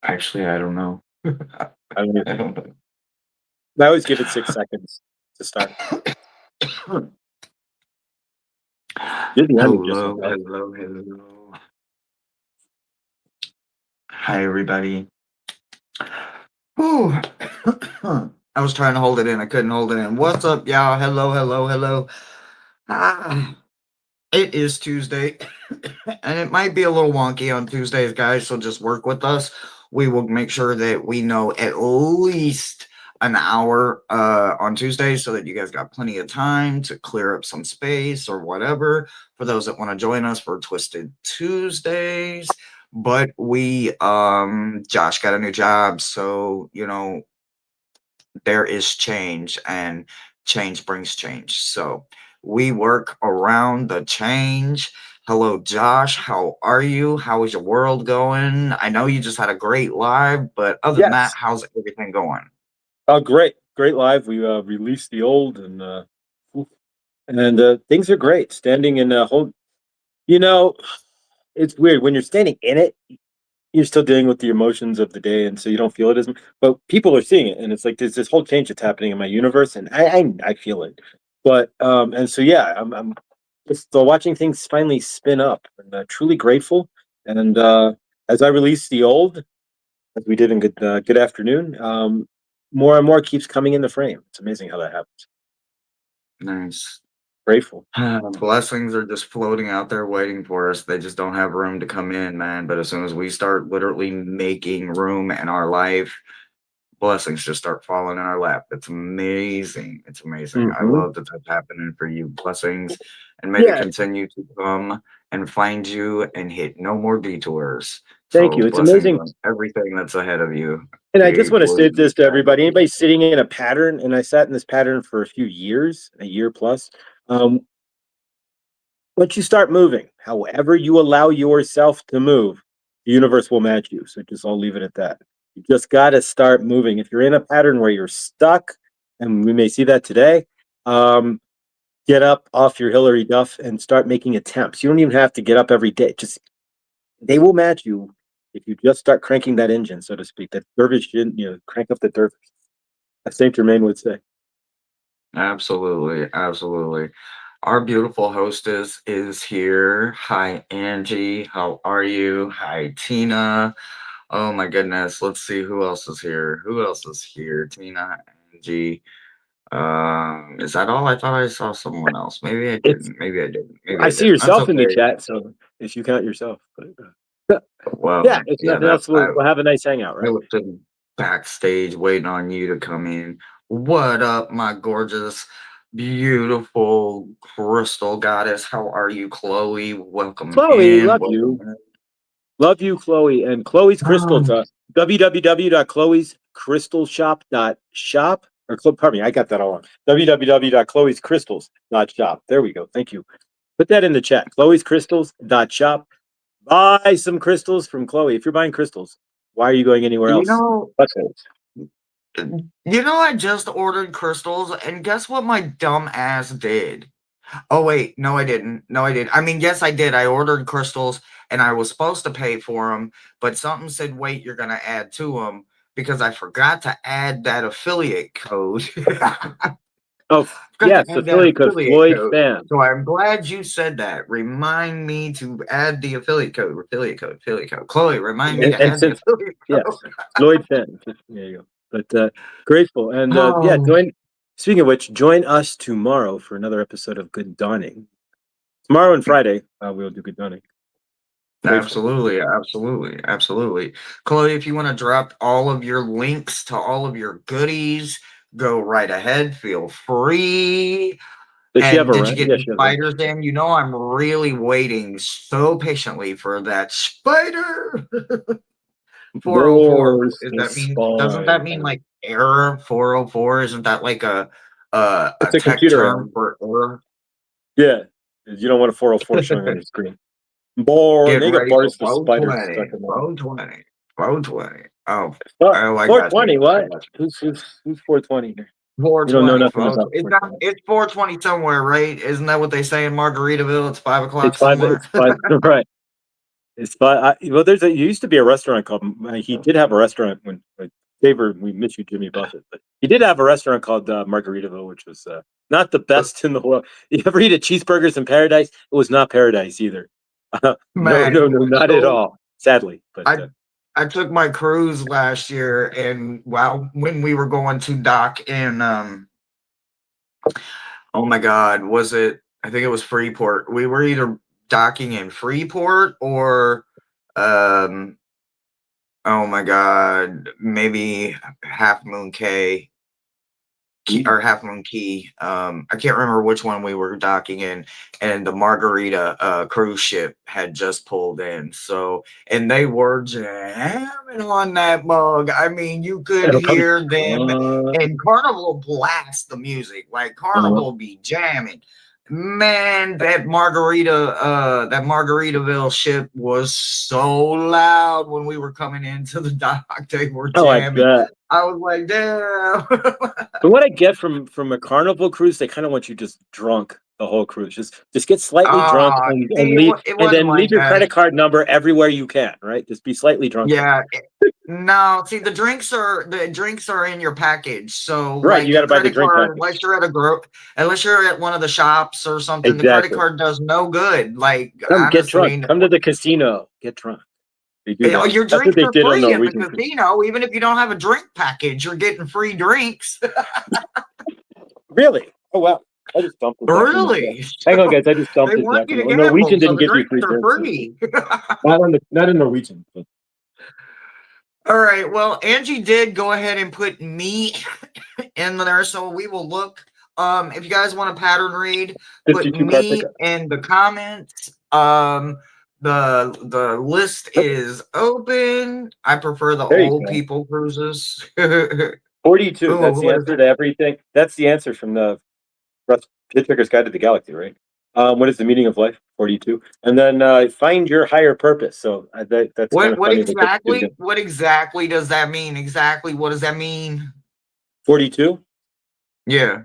Actually, I don't know. I don't I know. don't know. I always give it 6 seconds to start. You're the end just Hello, like hello, hello. Hi, everybody. Whew. I was trying to hold it in. I couldn't hold it in. What's up, y'all? Hello, hello, hello. Ah, it is Tuesday, and it might be a little wonky on Tuesdays, guys, so just work with us. We will make sure that we know at least an hour on Tuesdays so that you guys got plenty of time to clear up some space or whatever for those that want to join us for Twisted Tuesdays. But Josh got a new job, so there is change, and change brings change. So we work around the change. Hello, Josh. How are you? How is your world going? I know you just had a great live, but other than that, yes. how's everything going? Oh, great live. We released the old and things are great. Standing in a whole, you know, it's weird when you're standing in it. You're still dealing with the emotions of the day, and so you don't feel it as much. But people are seeing it, and it's like there's this whole change that's happening in my universe, and I feel it. But and so yeah, I'm just watching things finally spin up, and truly grateful. And as I release the old, as we did in Good Afternoon, more and more keeps coming in the frame. It's amazing how that happens. Nice. Grateful. Blessings are just floating out there waiting for us. They just don't have room to come in, man. But as soon as we start literally making room in our life, blessings just start falling in our lap. It's amazing. It's amazing. I Hmm. love that that's happening for you. Blessings, and may they Yeah, continue to come and find you and hit no more detours. thank So you. It's blessings amazing. on everything that's ahead of you. And I just Big want to say blue. this to everybody. Anybody sitting in a pattern, and I sat in this pattern for a few years, a year plus. Um, Once you start moving, however you allow yourself to move, the universe will match you. So just I'll leave it at that. You just got to start moving. If you're in a pattern where you're stuck, and we may see that today, um, get up off your Hillary Duff and start making attempts. You don't even have to get up every day. Just they will match you if you just start cranking that engine, so to speak. That dervish, crank up the dervish. As Saint Germain would say. Absolutely, absolutely. Our beautiful hostess is here. Hi, Angie. How are you? Hi, Tina. Oh my goodness. Let's see who else is here. Who else is here? Tina, Angie. Is that all? I thought I saw someone else. Maybe I It's didn't. Maybe I didn't. Maybe I I see didn't. That's yourself in the okay. chat, so if you count yourself, but yeah, Well, if yeah, nothing else, we'll have a nice hangout, I right? was sitting backstage waiting on you to come in. What up, my gorgeous, beautiful crystal goddess? How are you, Chloe? Welcome Chloe, in. love Welcome you. in. Love you, Chloe. And Chloe's Crystals, Um, www.chloe'scrystalshop.shop. Pardon me, I got that all wrong. www.chloe'scrystals.shop. There we go. Thank you. Put that in the chat. chloe'scrystals.shop. Buy some crystals from Chloe. If you're buying crystals, why are you going anywhere you else? know, But those. I just ordered crystals, and guess what my dumb ass did? Oh wait, no, I didn't. No, I did. I mean, yes, I did. I ordered crystals, and I was supposed to pay for them, but something said, "Wait, you're gonna add to them," because I forgot to add that affiliate code. Oh, Forgot to yes, add that affiliate code affiliate Floyd code. Fan. So I'm glad you said that. Remind me to add the affiliate code. Affiliate code. Affiliate code. Chloe, remind me to And add the since, affiliate yes, code. Floyd Fan. There you go. But grateful. And yeah, Oh, speaking of which, join us tomorrow for another episode of Good Dawning. Tomorrow and Friday, we'll do Good Dawning. Grateful. absolutely, absolutely, absolutely. Chloe, if you want to drop all of your links to all of your goodies, go right ahead. Feel free. Does she have And a did you rank? get Yeah, the she has a rank. spiders in? I'm really waiting so patiently for that spider. 404. There's Is the that mean doesn't that mean spider. like error 404? Isn't that like a It's a tech computer term error. for error? Yeah. You don't want a 404 showing on your screen. Boring. Get They got ready for bars for spiders stuck 420. in there. 420. 420. Oh, Oh, oh, I got you. 420, I what? got you. Who's 420 here? You don't know 420, nothing folks. about 420. It's 420 somewhere, right? Isn't that what they say in Margaritaville? It's 5 o'clock It's five. somewhere. It's five. Right. It's fun. Well, there used to be a restaurant called. He did have a restaurant when favor. We miss you, Jimmy Buffett, but he did have a restaurant called Margaritaville, which was not the best in the world. You ever eat at Cheeseburgers in Paradise? It was not paradise either. No, Man, not at so all. Sadly, but I took my cruise last year, and wow, when we were going to dock in oh my God, was it? I think it was Freeport. We were either docking in Freeport or um oh my God, maybe Half Moon or Half Moon Key. I can't remember which one we were docking in, and the Margarita cruise ship had just pulled in. So, and they were jamming on that mug. I mean, you could it'll probably. hear them, and Carnival blast the music. Like Carnival be jamming. Man, that Margaritaville ship was so loud when we were coming into the dock. They were jamming. I was like, damn. But what I get from a Carnival cruise, they kind of want you just drunk the whole cruise. Just get slightly drunk and leave, and then leave your credit card number everywhere you can. Right? Just be slightly drunk. Yeah. No, see, the drinks are in your package. So right, like you got to buy the drink card, package. unless you're at one of the shops or something, the credit card does no good. Like honestly, get drunk. Come to the casino, get drunk. Your drinks are free at the casino, even if you don't have a drink package. You're getting free drinks. Really? Oh wow! I just dumped it. Really? Hang on, guys. I just dumped it. Norwegian didn't give you free. Not in Norwegian. But. All right. Well, Angie did go ahead and put me in there, so we will look. If you guys want a pattern read, put me in the comments. The list is open. I prefer the old people cruises. 42. Ooh, that's the answer to everything. That's the answer from the Hitchhiker's Guide to the Galaxy, right? What is the meaning of life? 42. And then find your higher purpose. So that's what exactly? What exactly does that mean? Exactly, what does that mean? 42. Yeah.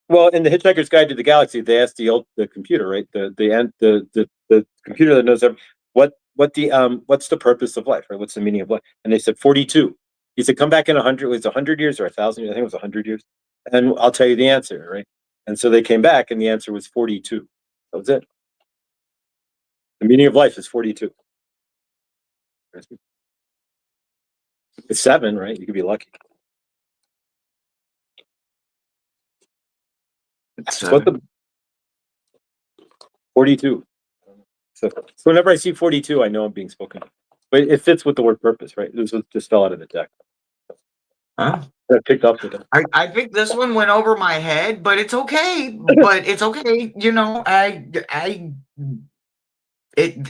Well, in the Hitchhiker's Guide to the Galaxy, they asked the computer, right? The computer that knows what's the purpose of life, right? What's the meaning of life? And they said 42. He said, come back in 100. Was 100 years or 1,000 years? I think it was 100 years. And I'll tell you the answer, right? And so they came back, and the answer was 42. That was it. The meaning of life is 42. It's 7, right? You could be lucky. That's what the 42. So whenever I see 42, I know I'm being spoken. But it fits with the word purpose, right? This just fell out of the deck. Huh? I picked up with it. I think this one went over my head, but it's okay. But it's okay. You know,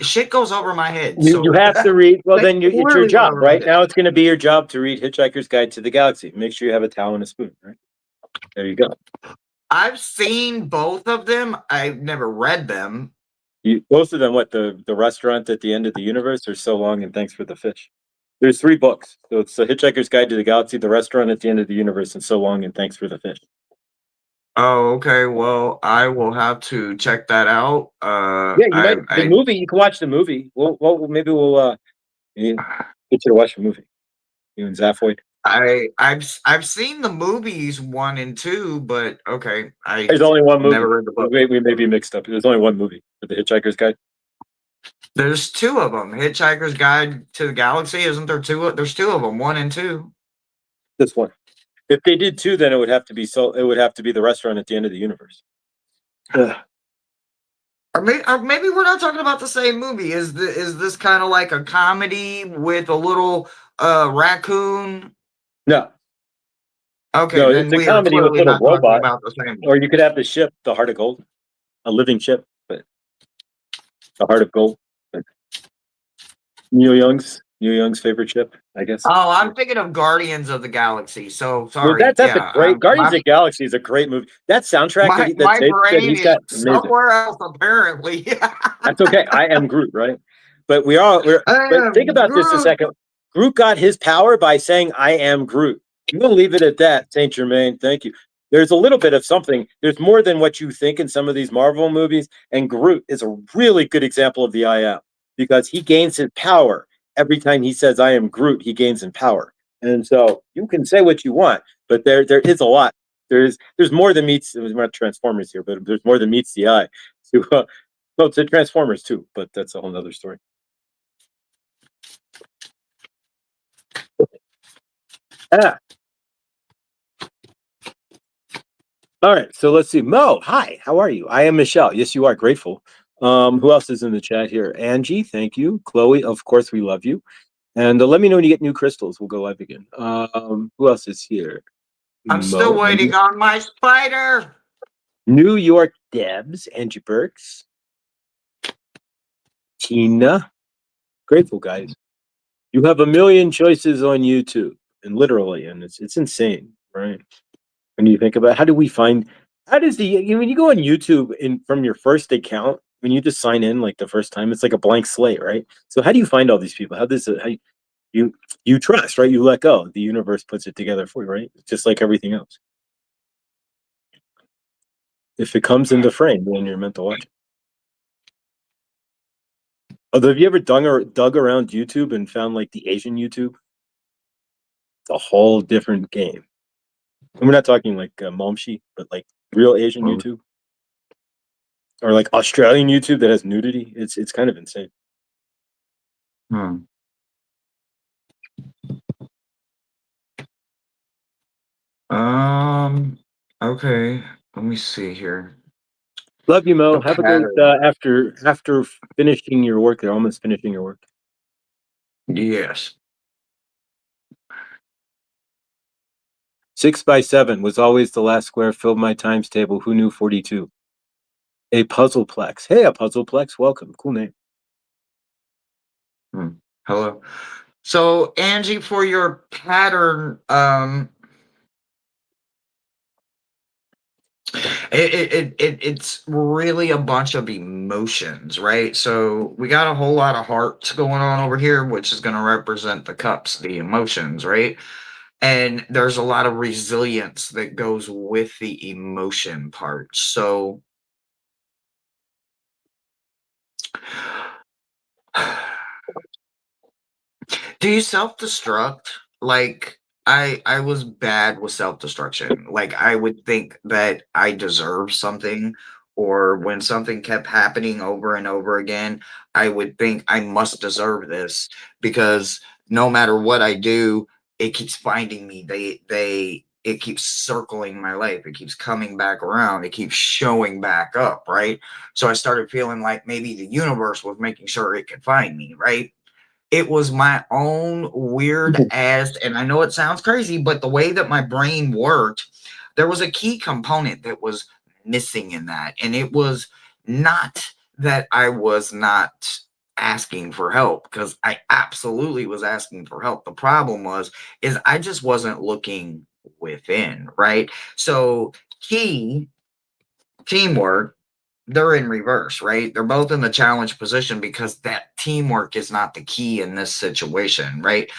shit goes over my head. So you have to read. Well, then it's your job, right? Now it's going to be your job to read Hitchhiker's Guide to the Galaxy. Make sure you have a towel and a spoon, right? There you go. I've seen both of them. I've never read them. Both of them, what, the restaurant at the end of the universe, or So Long and Thanks for the Fish? There's 3 books. So it's The Hitchhiker's Guide to the Galaxy, The Restaurant at the End of the Universe, and So Long and Thanks for the Fish. Oh, okay. Well, I will have to check that out. The movie. You can watch the movie. Maybe we'll get you to watch the movie. You and Zaffoid. I've seen the movies 1 and 2, but okay. There's only one movie. Never read the book. We may be mixed up. There's only one movie for The Hitchhiker's Guide. There's 2 of them. Hitchhiker's Guide to the Galaxy, isn't there 2? There's 2 of them, 1 and 2. This one. If they did 2, then it would have to be The Restaurant at the End of the Universe. Or maybe we're not talking about the same movie. Is this kind of like a comedy with a little raccoon? No. Okay, no, it's a comedy with a little robot. About the same or you could have the ship, the Heart of Gold, a living ship, but the Heart of Gold. Neil Young's favorite ship, I guess. Oh, I'm thinking of Guardians of the Galaxy. So sorry. Well, that's a great Guardians of the Galaxy is a great movie. That soundtrack my brain is somewhere else apparently. That's okay. I am Groot, right? But but think about this a second. Groot got his power by saying, I am Groot. We'll leave it at that, Saint Germain. Thank you. There's a little bit of something. There's more than what you think in some of these Marvel movies, and Groot is a really good example of the I am. because he gains his power every time he says, I am Groot, he gains in power. And so you can say what you want, but there is a lot. There's more than meets, we're not Transformers here, but there's more than meets the eye. Well, to Transformers too, but that's a whole nother story. Ah. All right, so let's see. Mo, hi, how are you? I am Michelle. Yes, you are. Grateful. Who else is in the chat here? Angie, thank you. Chloe, of course, we love you. And let me know when you get new crystals. We'll go live again. Who else is here? I'm still waiting on my spider. New York Debs, Angie Burks, Tina. Grateful, guys. You have a million choices on YouTube, and literally, and it's insane, right? When you think about how do we find, how does when you go on YouTube from your first account, when you just sign in like the first time, it's like a blank slate, right? So how do you find all these people? How you trust, right? You let go. The universe puts it together for you, right? Just like everything else. If it comes into frame, then you're meant to watch it. Although, have you ever dug around YouTube and found like the Asian YouTube? It's a whole different game. And we're not talking like Momshi, but like real Asian YouTube, or like Australian YouTube that has nudity. It's kind of insane. Okay. Let me see here. Love you, Mo. Have a great after finishing your work. They're almost finishing your work. Yes. 6x7 was always the last square. Filled my times table. Who knew 42? A Puzzleplex. Hey, a Puzzleplex. Welcome. Cool name. Hello. So Angie, for your pattern, it's really a bunch of emotions, right? So we got a whole lot of hearts going on over here, which is going to represent the cups, the emotions, right? And there's a lot of resilience that goes with the emotion part. So do you self-destruct? Like I was bad with self-destruction. Like I would think that I deserve something, or when something kept happening over and over again, I would think I must deserve this because no matter what I do, it keeps finding me. It keeps circling my life. It keeps coming back around. It keeps showing back up, right? So I started feeling like maybe the universe was making sure it could find me, right? It was my own weird ass, and I know it sounds crazy, but the way that my brain worked, there was a key component that was missing in that. And it was not that I was not asking for help, because I absolutely was asking for help. The problem is I just wasn't looking within, right? So teamwork, they're in reverse, right? They're both in the challenge position because that teamwork is not the key in this situation, right?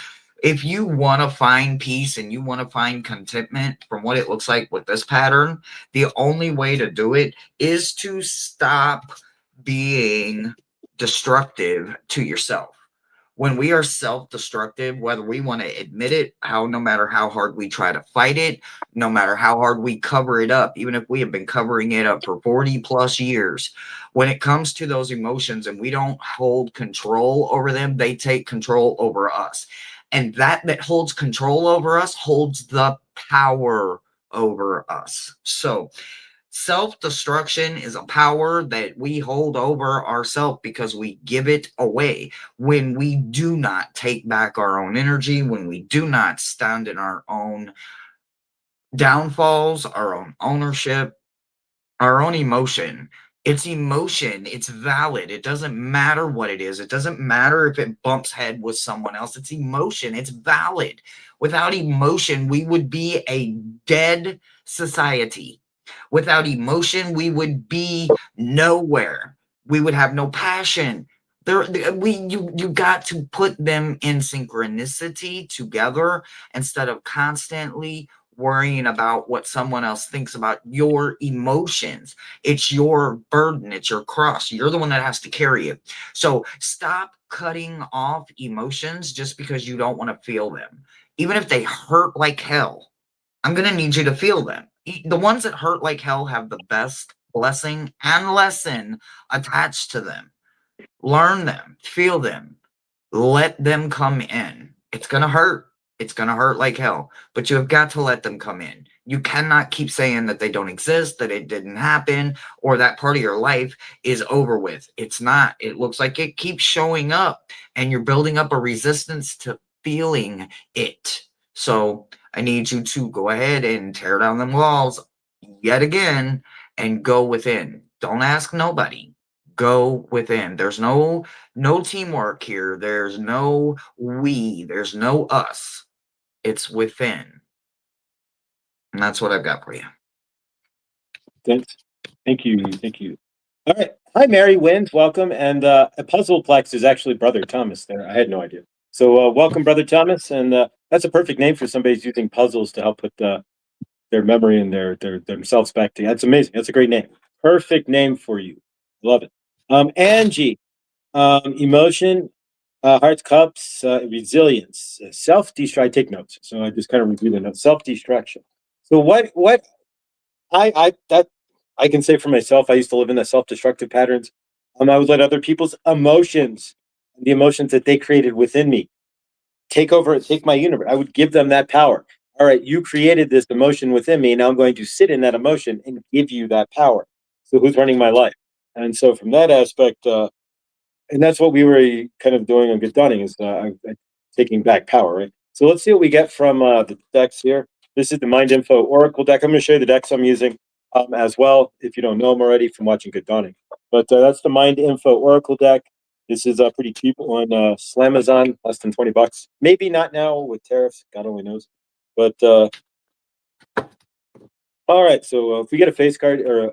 If you want to find peace and you want to find contentment from what it looks like with this pattern, the only way to do it is to stop being destructive to yourself. When we are self-destructive, whether we want to admit it, no matter how hard we try to fight it, no matter how hard we cover it up, even if we have been covering it up for 40 plus years, when it comes to those emotions and we don't hold control over them, they take control over us. And that holds control over us holds the power over us. So self-destruction is a power that we hold over ourselves because we give it away when we do not take back our own energy, when we do not stand in our own downfalls, our own ownership, our own emotion. It's emotion. It's valid. It doesn't matter what it is. It doesn't matter if it bumps head with someone else. It's emotion. It's valid. Without emotion, we would be a dead society. Without emotion, we would be nowhere. We would have no passion. You got to put them in synchronicity together instead of constantly worrying about what someone else thinks about your emotions. It's your burden, it's your cross. You're the one that has to carry it. So stop cutting off emotions just because you don't want to feel them. Even if they hurt like hell, I'm going to need you to feel them. The ones that hurt like hell have the best blessing and lesson attached to them. Learn them, feel them, let them come in. It's going to hurt. It's going to hurt like hell, but you have got to let them come in. You cannot keep saying that they don't exist, that it didn't happen, or that part of your life is over with. It's not. It looks like it keeps showing up, and you're building up a resistance to feeling it. So I need you to go ahead and tear down them walls yet again and go within. Don't ask nobody. Go within. There's no teamwork here. There's no we. There's no us. It's within. And that's what I've got for you. Thanks. Thank you. Thank you. All right. Hi, Mary Wind. Welcome. And a Puzzleplex is actually Brother Thomas there. I had no idea. So welcome, Brother Thomas. And that's a perfect name for somebody who's using puzzles to help put their memory and their themselves back together. That's amazing. That's a great name. Perfect name for you. Love it. Angie, emotion, hearts, cups, resilience, self-destruction. I take notes, so I just kind of review the notes. Self-destruction. So what I can say for myself, I used to live in the self-destructive patterns. I would let other people's emotions, the emotions that they created within me, take over, take my universe. I would give them that power. All right, you created this emotion within me. Now I'm going to sit in that emotion and give you that power. So who's running my life? And so from that aspect, and that's what we were kind of doing on Good Dawning is taking back power, right? So let's see what we get from the decks here. This is the Mind Info Oracle deck. I'm going to show you the decks I'm using as well, if you don't know them already from watching Good Dawning. But that's the Mind Info Oracle deck. This is pretty cheap on Slamazon, less than $20. Maybe not now with tariffs. God only knows. But all right. So if we get a face card or a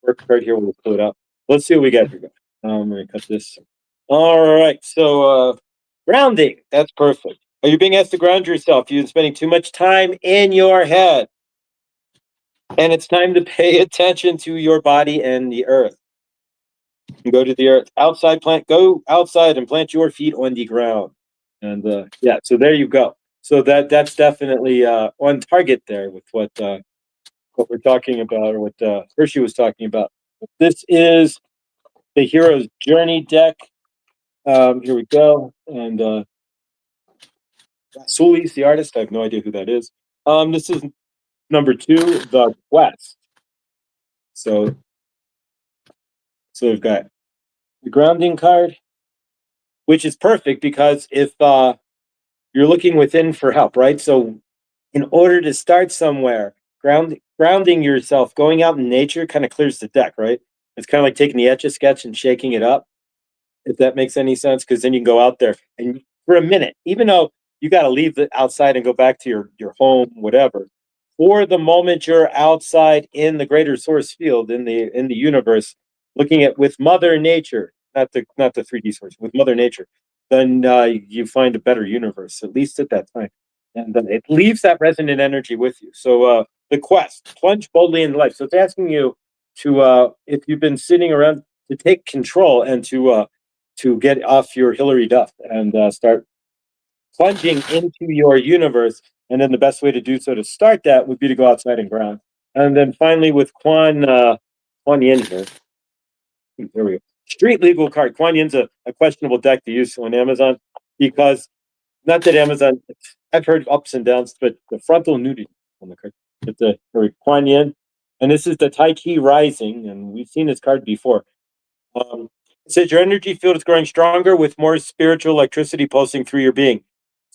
work card here, we'll pull it out. Let's see what we get here. I'm going to cut this. All right. So grounding. That's perfect. Are you being asked to ground yourself? You're spending too much time in your head. And it's time to pay attention to your body and the earth. Go to the earth. Go outside and plant your feet on the ground. And yeah, so there you go. So that's definitely on target there with what we're talking about, or what Hershey was talking about. This is the Hero's Journey deck. Here we go. And Suli's the artist. I have no idea who that is. This is number 2, the Quest. So we've got the grounding card, which is perfect because if you're looking within for help, right? So in order to start somewhere, grounding yourself, going out in nature kind of clears the deck, right? It's kind of like taking the Etch-a-Sketch and shaking it up, if that makes any sense, because then you can go out there and for a minute, even though you got to leave the outside and go back to your home, whatever. For the moment you're outside in the greater source field, in the universe, looking at with Mother Nature, not the 3D source, with Mother Nature, then you find a better universe, at least at that time. And then it leaves that resonant energy with you. So the Quest, plunge boldly in life. So it's asking you to, if you've been sitting around, to take control and to get off your Hillary Duff and start plunging into your universe. And then the best way to do so to start that would be to go outside and ground. And then finally with Kuan Yin here. There we go. Street legal card. Kuan Yin's a questionable deck to use on Amazon because, not that Amazon, I've heard ups and downs, but the frontal nudity on the card. It's the Kuan Yin. And this is the Tai Chi Rising, and we've seen this card before. It says your energy field is growing stronger with more spiritual electricity pulsing through your being.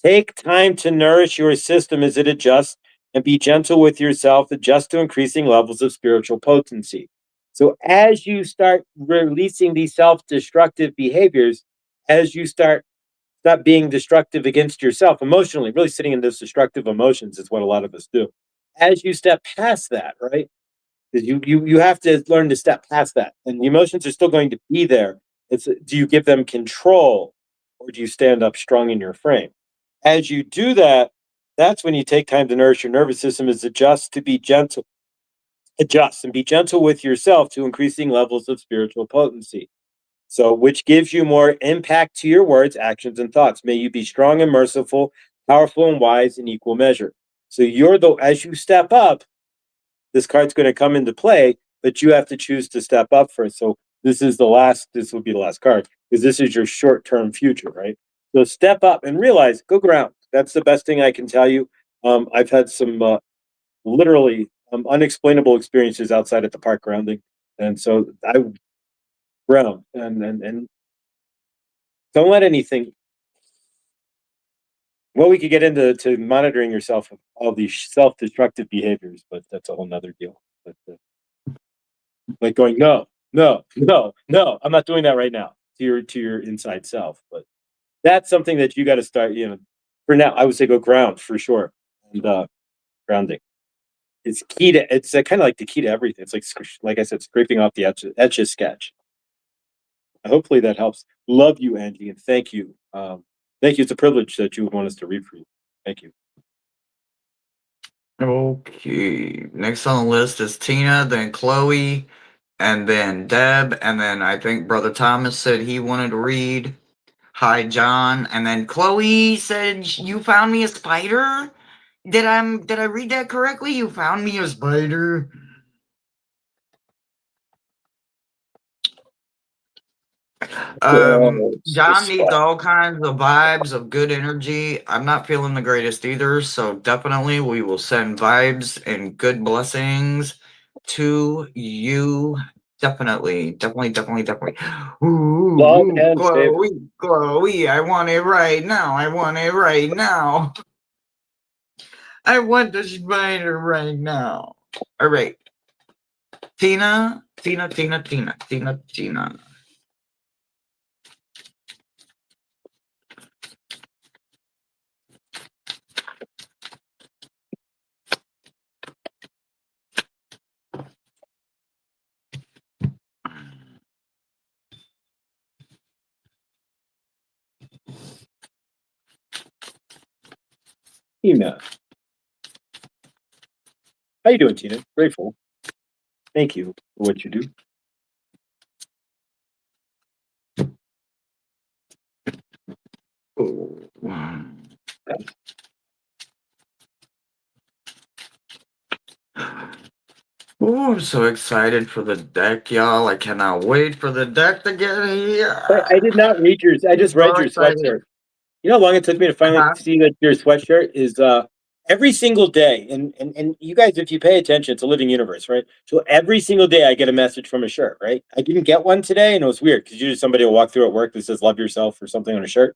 Take time to nourish your system as it adjusts and be gentle with yourself, adjust to increasing levels of spiritual potency. So as you start releasing these self-destructive behaviors, as you stop being destructive against yourself emotionally, really sitting in those destructive emotions is what a lot of us do. As you step past that, right? Because you have to learn to step past that. And the emotions are still going to be there. Do you give them control or do you stand up strong in your frame? As you do that, That's when you take time to nourish your nervous system, is adjust to be gentle. Adjust and be gentle with yourself to increasing levels of spiritual potency. So, which gives you more impact to your words, actions, and thoughts. May you be strong and merciful, powerful and wise in equal measure. So, as you step up, this card's going to come into play, but you have to choose to step up first. So, this will be the last card because this is your short term future, right? So, step up and realize, go ground. That's the best thing I can tell you. I've had some literally unexplainable experiences outside at the park grounding. And so I ground and don't let anything. Well, we could get into monitoring yourself of all these self-destructive behaviors, but that's a whole nother deal. But like going, no, no, no, no, I'm not doing that right now to your inside self. But that's something that you got to start. For now, I would say go ground for sure. And grounding. It's key to. It's kind of like the key to everything. It's like I said, scraping off the etch a sketch. Hopefully that helps. Love you, Angie, and thank you. Thank you. It's a privilege that you would want us to read for you. Thank you. Okay. Next on the list is Tina, then Chloe, and then Deb, and then I think Brother Thomas said he wanted to read. Hi, John, and then Chloe said you found me a spider. Did I read that correctly? You found me a spider. John needs all kinds of vibes of good energy. I'm not feeling the greatest either, so definitely we will send vibes and good blessings to you. Definitely, definitely, definitely, definitely. Love Ooh, and favor. Chloe, Chloe, I want it right now. I want it right now. I want the spider right now. All right. Tina, Tina, Tina, Tina, Tina, Tina. Tina. How you doing, Tina? Grateful. Thank you for what you do. Oh. Oh, I'm so excited for the deck, y'all. I cannot wait for the deck to get here. I did not read yours. I just read So your excited. sweatshirt. You know how long it took me to finally Uh-huh. see that your sweatshirt is every single day. And you guys, if you pay attention, it's a living universe, right? So every single day I get a message from a shirt, right? I didn't get one today, and it was weird because usually somebody will walk through at work that says love yourself or something on a shirt.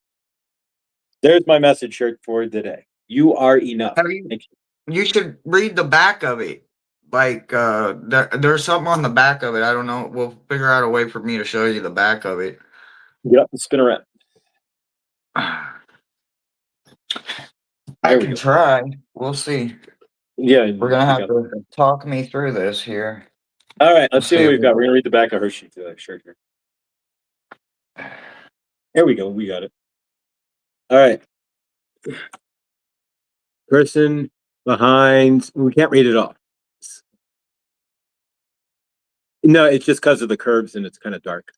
There's my message shirt for today. You are enough. Have you? Thank You should read the back of it. Like, there's something on the back of it. I don't know. We'll figure out a way for me to show you the back of it. you. Get up and spin around. I There we can go. try. We'll see. Yeah, We're gonna we have got to talk me through this here. all right, We'll let's see see what if we've got. We're gonna read the back of her sheet shirt here. There we go. We got it. All right. Person behind. We can't read it all. No, it's just because of the curves and it's kind of dark.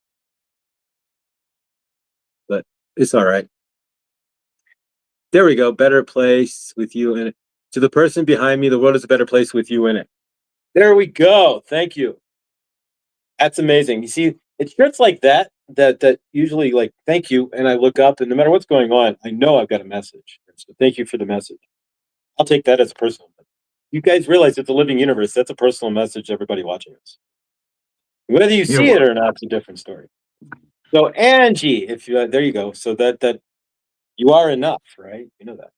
But it's all right. There we go. Better place with you in it. To the person behind me, the world is a better place with you in it. There we go. Thank you. That's amazing. You see, it's shirts like that usually like thank you, and I look up, and no matter what's going on, I know I've got a message. So thank you for the message. I'll take that as a personal. You guys realize it's a living universe. That's a personal message to everybody watching us. Whether you you're see it welcome. or not, it's a different story. So Angie, if you there you go. So that you are enough, right? You know that.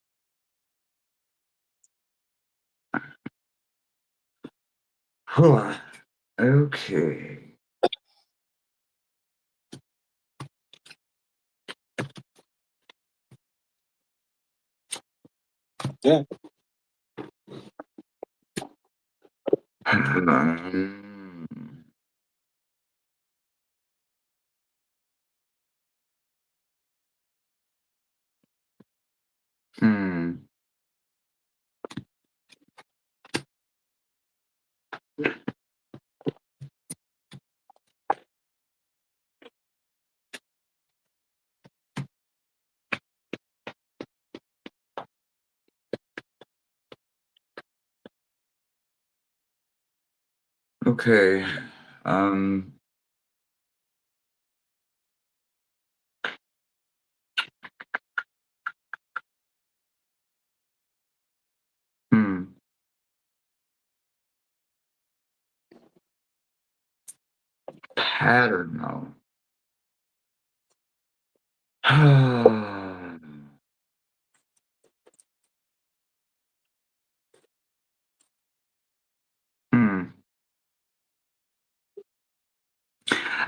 Okay. Yeah. Um, hmm. Okay. Um. Hmm. Pattern though. Hmm.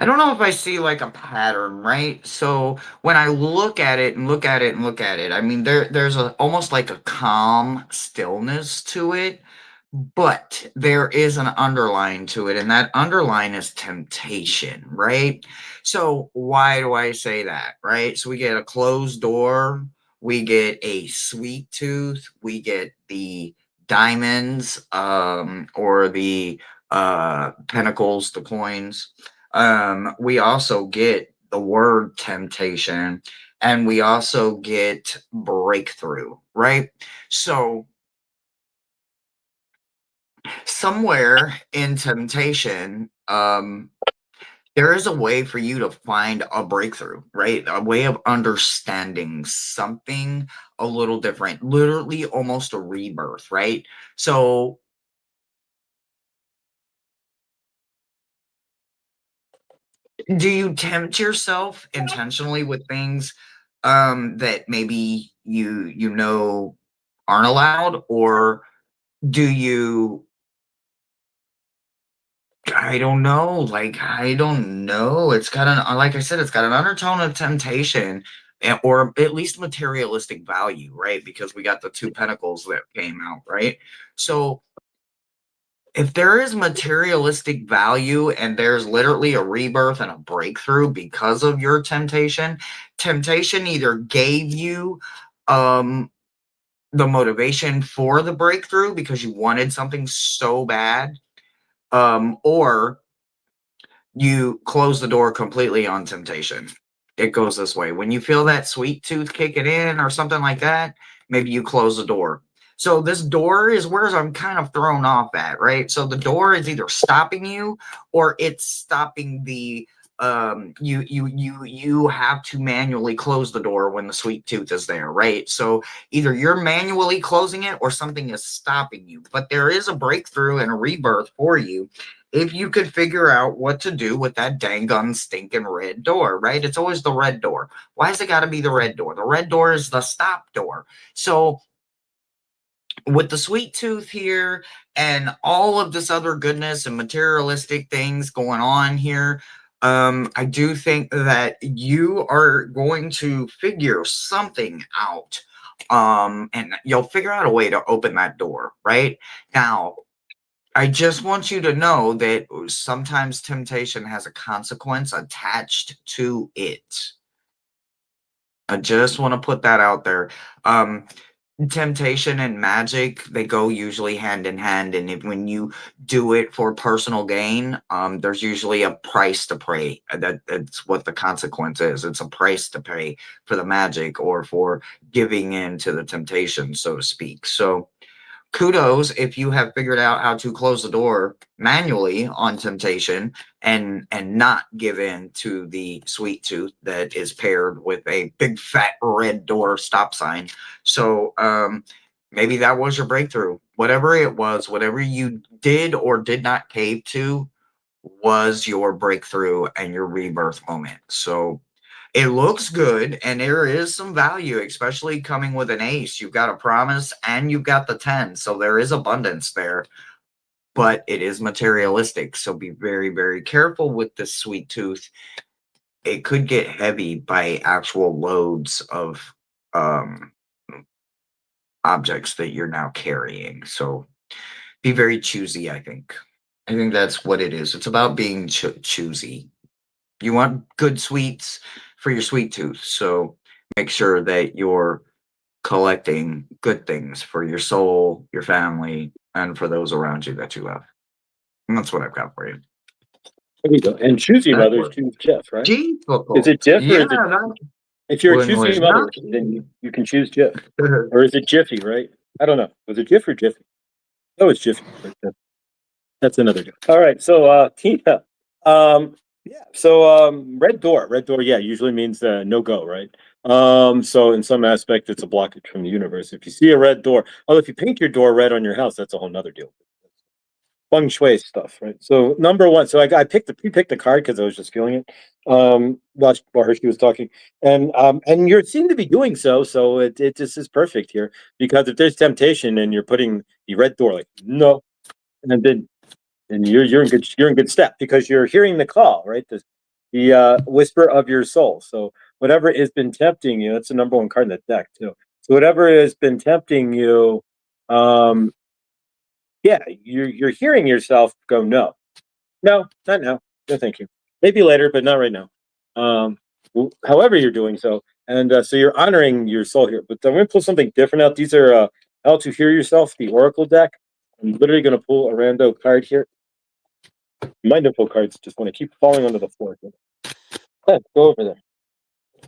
I don't know if I see like a pattern, right? So when I look at it and look at it and look at it, I mean there's a almost like a calm stillness to it, but there is an underline to it, and that underline is temptation, right? So why do I say that, right? So we get a closed door, we get a sweet tooth, we get the diamonds, or the pentacles, the coins. We also get the word temptation, and we also get breakthrough, right? So somewhere in temptation, there is a way for you to find a breakthrough, right? A way of understanding something a little different, literally almost a rebirth, right? So do you tempt yourself intentionally with things that maybe you know aren't allowed, or do you, I don't know, like I don't know, it's got an, like I said, it's got an undertone of temptation, or at least materialistic value, right? Because we got the two pentacles that came out, right? So if there is materialistic value and there's literally a rebirth and a breakthrough because of your temptation, temptation either gave you um the motivation for the breakthrough because you wanted something so bad, or you close the door completely on temptation. It goes this way. When you feel that sweet tooth kicking in or something like that, maybe you close the door. So this door is where I'm kind of thrown off at, right? So the door is either stopping you or it's stopping the you have to manually close the door when the sweet tooth is there, right? So either you're manually closing it or something is stopping you. But there is a breakthrough and a rebirth for you if you could figure out what to do with that dang gun stinking red door, right? It's always the red door. Why has it got to be the red door? The red door is the stop door. So with the sweet tooth here and all of this other goodness and materialistic things going on here, I do think that you are going to figure something out. And you'll figure out a way to open that door, right? Now, I just want you to know that sometimes temptation has a consequence attached to it. I just want to put that out there. Um, Temptation and magic, they go usually hand in hand, and when you do it for personal gain, there's usually a price to pay. That's what the consequence is. It's a price to pay for the magic or for giving in to the temptation, so to speak. So kudos if you have figured out how to close the door manually on temptation and not give in to the sweet tooth that is paired with a big fat red door stop sign. So maybe that was your breakthrough. Whatever it was, whatever you did or did not cave to was your breakthrough and your rebirth moment. So it looks good and there is some value, especially coming with an ace. You've got a promise and you've got the 10. So there is abundance there, but it is materialistic. So be very, very careful with this sweet tooth. It could get heavy by actual loads of um, objects that you're now carrying. So be very choosy, I think. I think that's what it is. It's about being choosy. You want good sweets for your sweet tooth. So make sure that you're collecting good things for your soul, your family, and for those around you that you love. And that's what I've got for you. There you go. And choosy That mothers was choose Jeff, right? Is difficult. it Jeff or Yeah, is it? that If you're a one choosy was not mother, then easy. you can choose Jeff, or is it Jiffy? Right? I don't know. Was it Jiff or Jiffy? Oh, it's Jiffy. That's another deal. All right, so Tina, yeah, so red door, yeah, usually means no go, right? So in some aspect, it's a blockage from the universe. If you see a red door, although if you paint your door red on your house, that's a whole nother deal. Feng shui stuff, right? So number one, so I picked the card because I was just feeling it. While Hershey was talking, and you seem to be doing so. So it just is perfect here because if there's temptation and you're putting the red door, like no, and then and you're in good step because you're hearing the call, right? The whisper of your soul. So whatever has been tempting you, that's the number one card in the deck too. So whatever has been tempting you, um, yeah, you're hearing yourself go, no, no, not now, no, thank you. Maybe later, but not right now. However you're doing so, and so you're honoring your soul here. But I'm going to pull something different out. These are how to hear yourself, the Oracle deck. I'm literally going to pull a rando card here. Mindful cards just want to keep falling onto the floor. Yeah, go over there.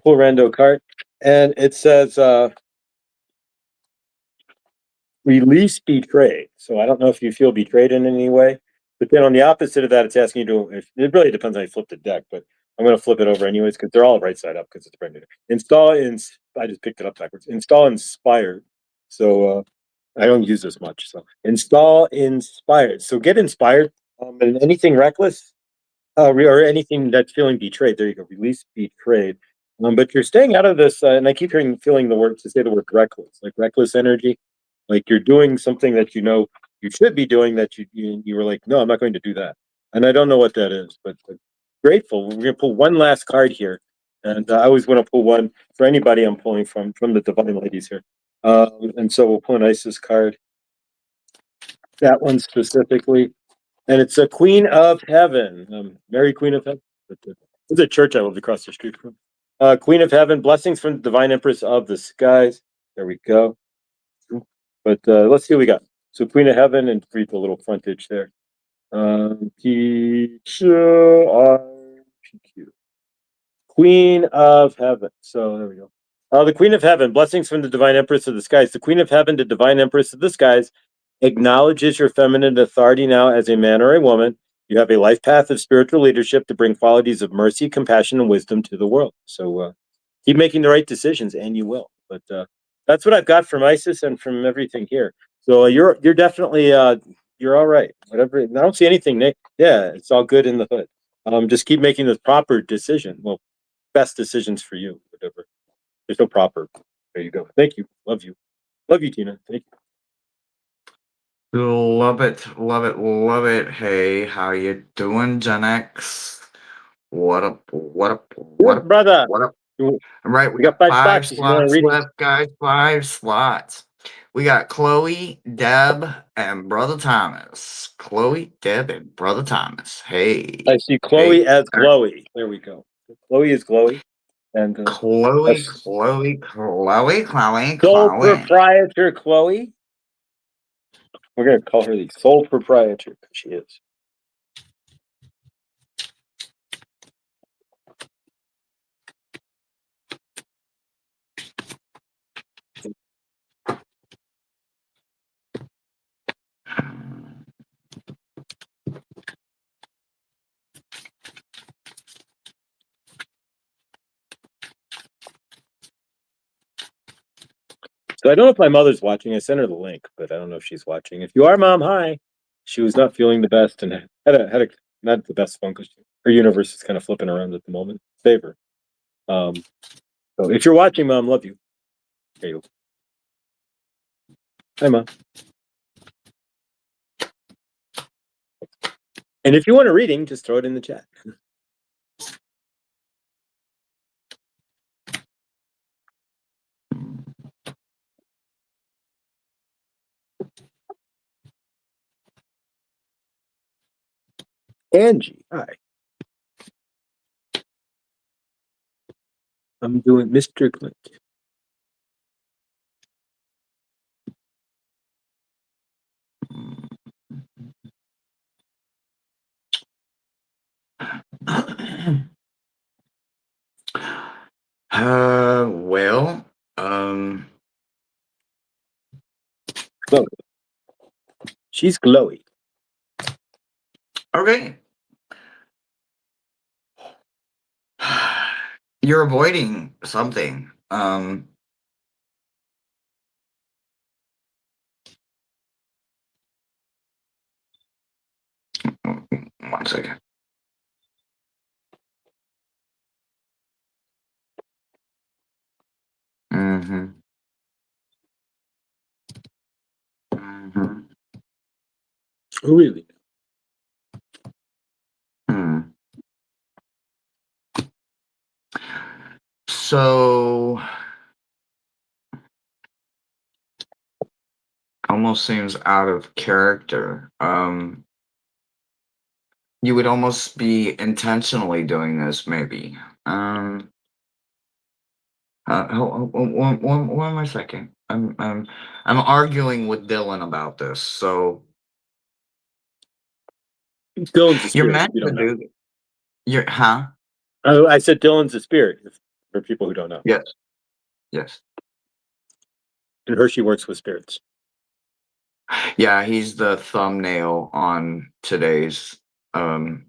Pull rando card, and it says release betrayed. So I don't know if you feel betrayed in any way, but then on the opposite of that, it's asking you to. It really depends how you flip the deck, but I'm going to flip it over anyways because they're all right side up because it's brand new. Install in. I just picked it up backwards. Install inspired. So I don't use this much. So install inspired. So get inspired. And anything reckless or anything that's feeling betrayed. There you go. Release betrayed. But you're staying out of this, and I keep feeling the word to say the word reckless, like reckless energy, like you're doing something that you know you should be doing that you were like, no, I'm not going to do that, and I don't know what that is, but grateful. We're gonna pull one last card here, and I always want to pull one for anybody I'm pulling from the divine ladies here, and so we'll pull an Isis card, that one specifically. And it's a Queen of Heaven, Mary Queen of Heaven. It's a church I lived across the street from. Queen of Heaven, blessings from the Divine Empress of the skies. There we go. But let's see what we got. So Queen of Heaven, and read the little frontage there. Queen of Heaven. So there we go. The Queen of Heaven, blessings from the Divine Empress of the skies. The Queen of Heaven, the Divine Empress of the skies, acknowledges your feminine authority now as a man or a woman. You have a life path of spiritual leadership to bring qualities of mercy, compassion, and wisdom to the world. So keep making the right decisions, and you will. But that's what I've got from Isis and from everything here. So you're definitely you're all right. Whatever. I don't see anything, Nick. Yeah, it's all good in the hood. Just keep making the proper decision. Well, best decisions for you. Whatever. There's no proper. There you go. Thank you. Love you. Love you, Tina. Thank you. Love it, love it, love it. Hey, how you doing, Gen X? What up, what up, what Good, up, brother. what up? You All right, we got got 5 five spots if you want to slots read it. left, guys. 5 slots. We got Chloe, Deb, and Brother Thomas. Chloe, Deb, and Brother Thomas. Hey. I see Chloe Hey. as Glowy. There we go. Chloe is Glowy. And Chloe, Chloe, Chloe, Chloe, sole Chloe. proprietor Chloe. We're going to call her the sole proprietor because she is. So I don't know if my mother's watching. I sent her the link, but I don't know if she's watching. If you are, Mom, hi. She was not feeling the best and had a not the best phone because her universe is kind of flipping around at the moment. Favor. So if you're watching, Mom, love you. There you go. Hi, Mom. And if you want a reading, just throw it in the chat. Angie, hi. I'm doing Mr. Clint. Well, Glowy. She's glowy. Okay. You're avoiding something. One second. Mm-hmm. Mm-hmm. Really? Hmm. So almost seems out of character. You would almost be intentionally doing this, maybe. One more second. I'm arguing with Dylan about this. So Dylan's a you're spirit, if meant you to don't know. do. You're, huh? Oh, I said Dylan's a spirit, for people who don't know. Yes. Yes. And Hershey works with spirits. Yeah, he's the thumbnail on today's. Um,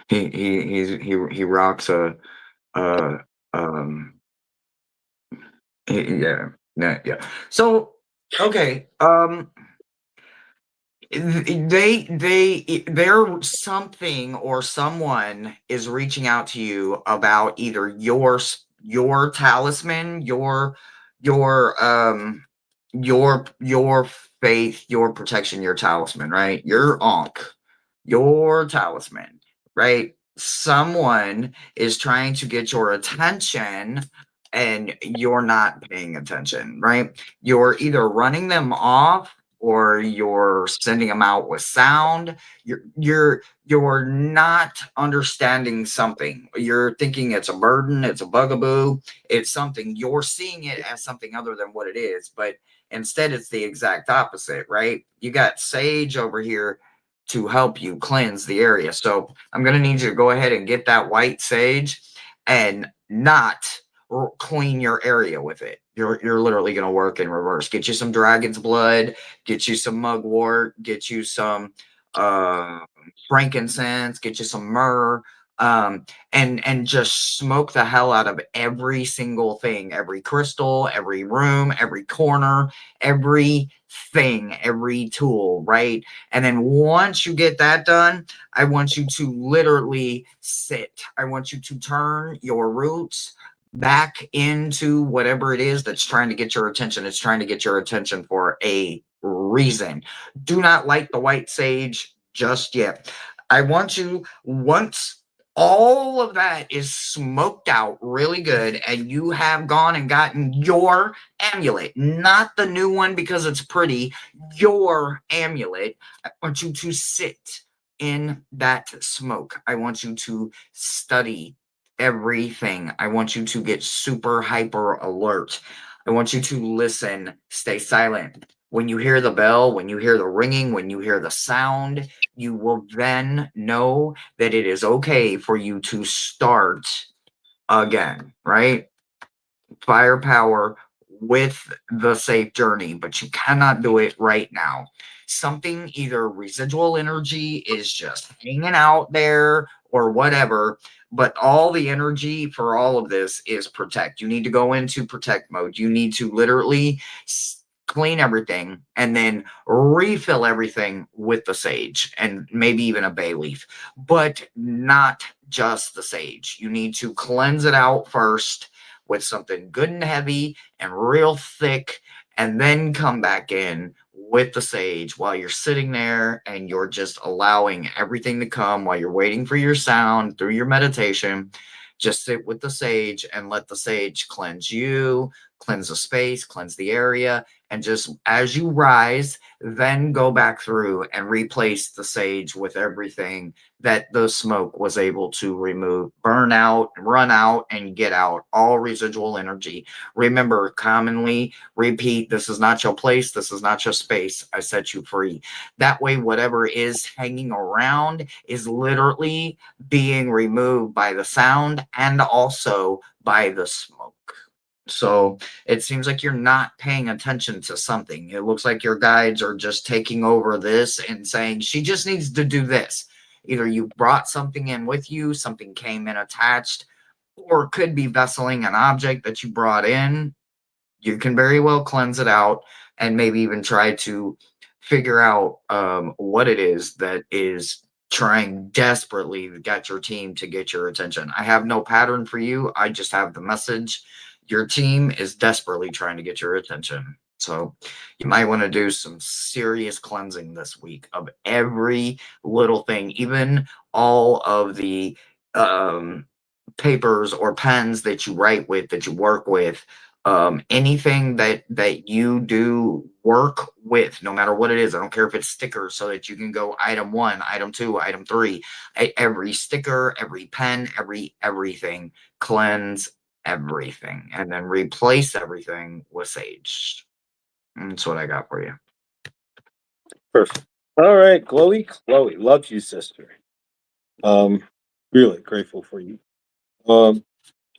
he rocks a um. Yeah. So okay. There something or someone is reaching out to you about either your talisman, your your faith, your protection, your talisman, right? Your ankh, your talisman, right? Someone is trying to get your attention and you're not paying attention, right? You're either running them off or you're sending them out with sound. You're not understanding something. You're thinking it's a burden, it's a bugaboo, it's something. You're seeing it as something other than what it is, but instead it's the exact opposite, right? You got sage over here to help you cleanse the area. So I'm going to need you to go ahead and get that white sage and not clean your area with it. You're literally going to work in reverse. Get you some dragon's blood, get you some mugwort, get you some uh, frankincense, get you some myrrh, and just smoke the hell out of every single thing, every crystal, every room, every corner, everything, every tool, right? And then once you get that done, I want you to literally sit. I want you to turn your roots back into whatever it is that's trying to get your attention. It's trying to get your attention for a reason. Do not light the white sage just yet. I want you, once all of that is smoked out really good and you have gone and gotten your amulet, not the new one because it's pretty, your amulet, I want you to sit in that smoke. I want you to study everything. I want you to get super hyper alert. I want you to listen, stay silent. When you hear the bell, when you hear the ringing, when you hear the sound, you will then know that it is okay for you to start again, right? Firepower with the safe journey, but you cannot do it right now. Something, either residual energy is just hanging out there or whatever, but all the energy for all of this is protect. You need to go into protect mode. You need to literally clean everything and then refill everything with the sage and maybe even a bay leaf, but not just the sage. You need to cleanse it out first with something good and heavy and real thick, and then come back in with the sage while you're sitting there and you're just allowing everything to come while you're waiting for your sound through your meditation. Just sit with the sage and let the sage cleanse you, cleanse the space, cleanse the area, and just as you rise, then go back through and replace the sage with everything that the smoke was able to remove, burn out, run out, and get out all residual energy. Remember, commonly repeat, this is not your place, this is not your space. I set you free. That way, whatever is hanging around is literally being removed by the sound and also by the smoke. So it seems like you're not paying attention to something. It looks like your guides are just taking over this and saying, she just needs to do this. Either you brought something in with you, something came in attached, or it could be vesseling an object that you brought in. You can very well cleanse it out and maybe even try to figure out what it is that is trying desperately to get your team to get your attention. I have no pattern for you. I just have the message. Your team is desperately trying to get your attention. So you might want to do some serious cleansing this week of every little thing, even all of the papers or pens that you write with, that you work with, anything that you do work with, no matter what it is. I don't care if it's stickers, so that you can go item 1, item 2, item 3. Every sticker, every pen, everything, cleanse everything, and then replace everything with sage. That's what I got for you. Perfect. All right, Chloe. Chloe, loves you, sister. Really grateful for you. All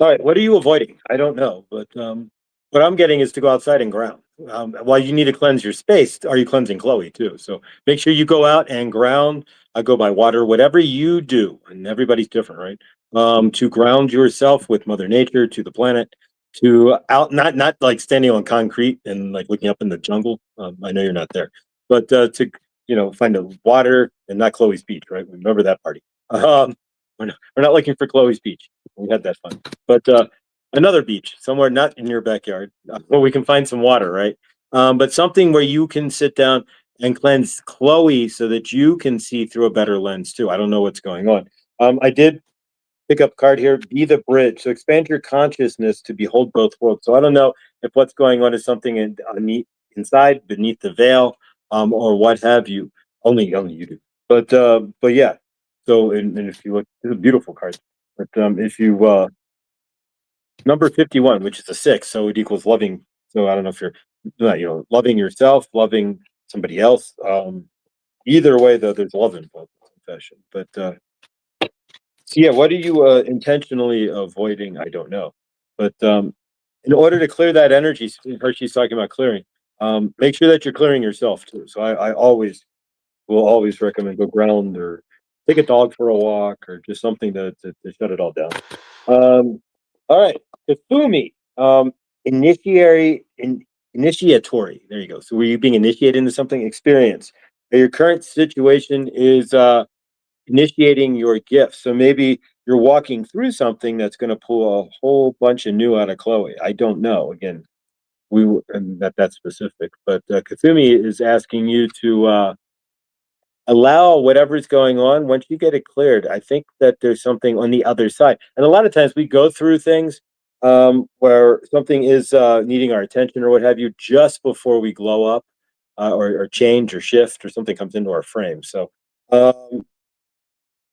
right, what are you avoiding? I don't know, but what I'm getting is to go outside and ground. While you need to cleanse your space, are you cleansing Chloe too? So make sure you go out and ground. I go by water, whatever you do, and everybody's different, right? To ground yourself with Mother Nature, to the planet, to out, not like standing on concrete and like looking up in the jungle. I know you're not there, but to find a water and not Chloe's beach, right? Remember that party. We're not looking for Chloe's beach. We had that fun. But another beach somewhere not in your backyard where we can find some water, right? But something where you can sit down and cleanse Chloe so that you can see through a better lens too. I don't know what's going on. I did pick up a card here, be the bridge. So expand your consciousness to behold both worlds. So I don't know if what's going on is something inside, beneath the veil, or what have you. Only you do. But yeah. So and if you look, it's a beautiful card. But if you number 51, which is a 6, so it equals loving. So I don't know if you're loving yourself, loving somebody else. Either way, though, there's love involved in confession. But so yeah, what are you intentionally avoiding? I don't know. But in order to clear that energy, Hershey's talking about clearing. Make sure that you're clearing yourself too. So I always will always recommend go ground or take a dog for a walk or just something to shut it all down. All right, Kafumi, initiatory. There you go. So were you being initiated into something? Experience. Your current situation is initiating your gift. So maybe you're walking through something that's going to pull a whole bunch of new out of Chloe. I don't know. Again, and that's specific, but Kafumi is asking you to allow whatever's going on. Once you get it cleared, I think that there's something on the other side. And a lot of times we go through things where something is needing our attention or what have you just before we glow up or change or shift or something comes into our frame. Um,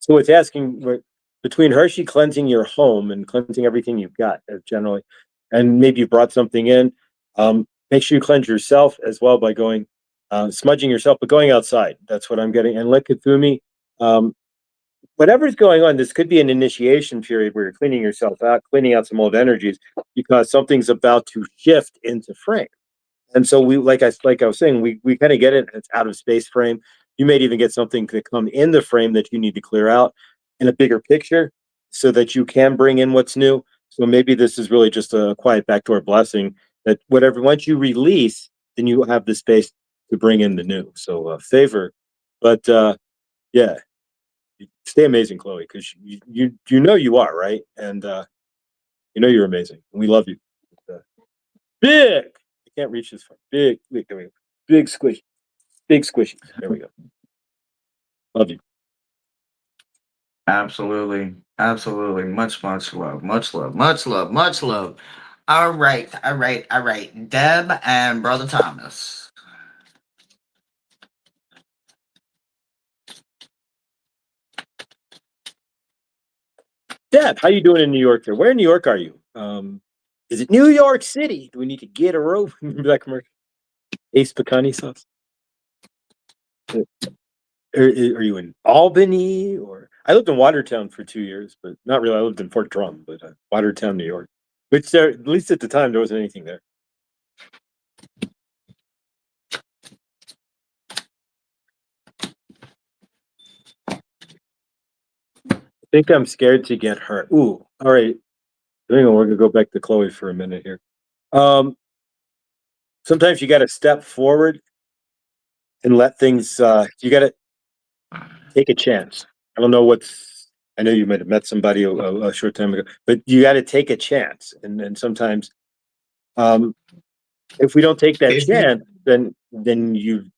so it's asking between Hershey cleansing your home and cleansing everything you've got generally, and maybe you brought something in. Make sure you cleanse yourself as well by going smudging yourself, but going outside. That's what I'm getting. And let Kathumi, whatever's going on, this could be an initiation period where you're cleaning yourself out, cleaning out some old energies because something's about to shift into frame. And so we, like I was saying, we kind of get it. It's out of space frame. You may even get something to come in the frame that you need to clear out in a bigger picture, so that you can bring in what's new. So maybe this is really just a quiet backdoor blessing that whatever once you release, then you have the space to bring in the new. So favor, but yeah, stay amazing, Chloe, because you know you are right, and you know you're amazing. We love you. Big. I can't reach this far. Big. Wait, there we go. Big squish. Big squishy. There we go. Love you. Absolutely. Absolutely. Much love. Much love. Much love. Much love. All right. All right. All right. Deb and Brother Thomas. Dad, how you doing in New York there? Where in New York are you? Is it New York City? Do we need to get a rope? Remember that commercial? Ace Picani sauce. Are you in Albany or I lived in Watertown for 2 years, but not really. I lived in Fort Drum, but Watertown, New York. Which there, at least at the time, there wasn't anything there. I think I'm scared to get hurt. Ooh, all right. Hang on, we're gonna go back to Chloe for a minute here. Um, Sometimes you got to step forward and let things. You got to take a chance. I don't know what's. I know you might have met somebody a short time ago, but you got to take a chance. And sometimes, um, if we don't take that If you chance, then you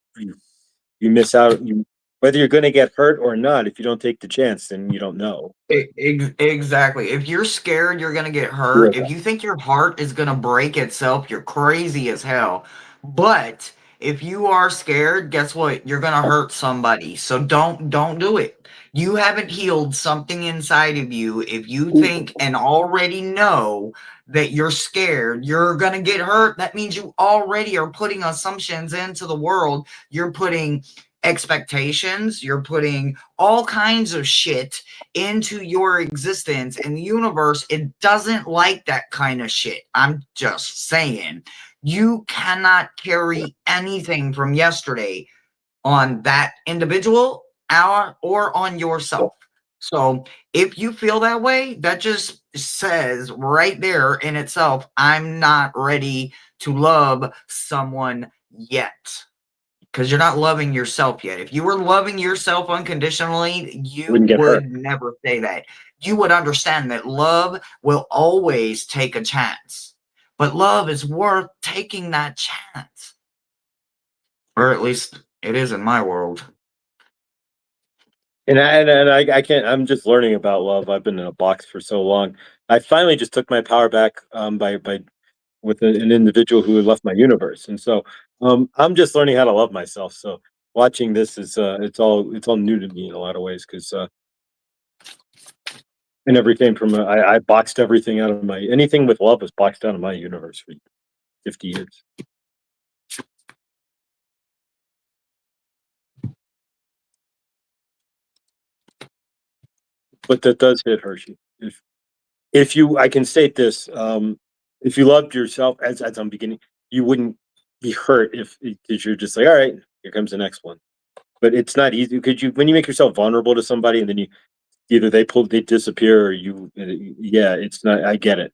miss out. You whether you're going to get hurt or not. If you don't take the chance, then you don't know. But Exactly. If you're scared you're gonna get hurt, if you think your heart is gonna break itself, you're crazy as hell. But if you are scared, guess what? You're gonna hurt somebody. So don't do it. You haven't healed something inside of you. If you think and already know that you're scared, you're gonna get hurt. That means you already are putting assumptions into the world. You're putting expectations, you're putting all kinds of shit into your existence, and the universe, it doesn't like that kind of shit. I'm just saying, you cannot carry anything from yesterday on that individual or on yourself. So if you feel that way, that just says right there in itself, I'm not ready to love someone yet, because you're not loving yourself yet. If you were loving yourself unconditionally, you wouldn't get hurt. would never say that. You would understand that love will always take a chance, but love is worth taking that chance. Or at least it is in my world. And I can't. I'm just learning about love. I've been in a box for so long. I finally just took my power back by with an individual who had left my universe, and so I'm just learning how to love myself. So watching this is it's all new to me in a lot of ways because I never came from I boxed everything out of my anything with love was boxed out of my universe for 50 years. But that does hit Hershey. If you I can state this, if you loved yourself as I'm beginning, you wouldn't be hurt if because you're just like, all right, here comes the next one. But it's not easy because you when you make yourself vulnerable to somebody and then you either they disappear or you yeah, it's not I get it.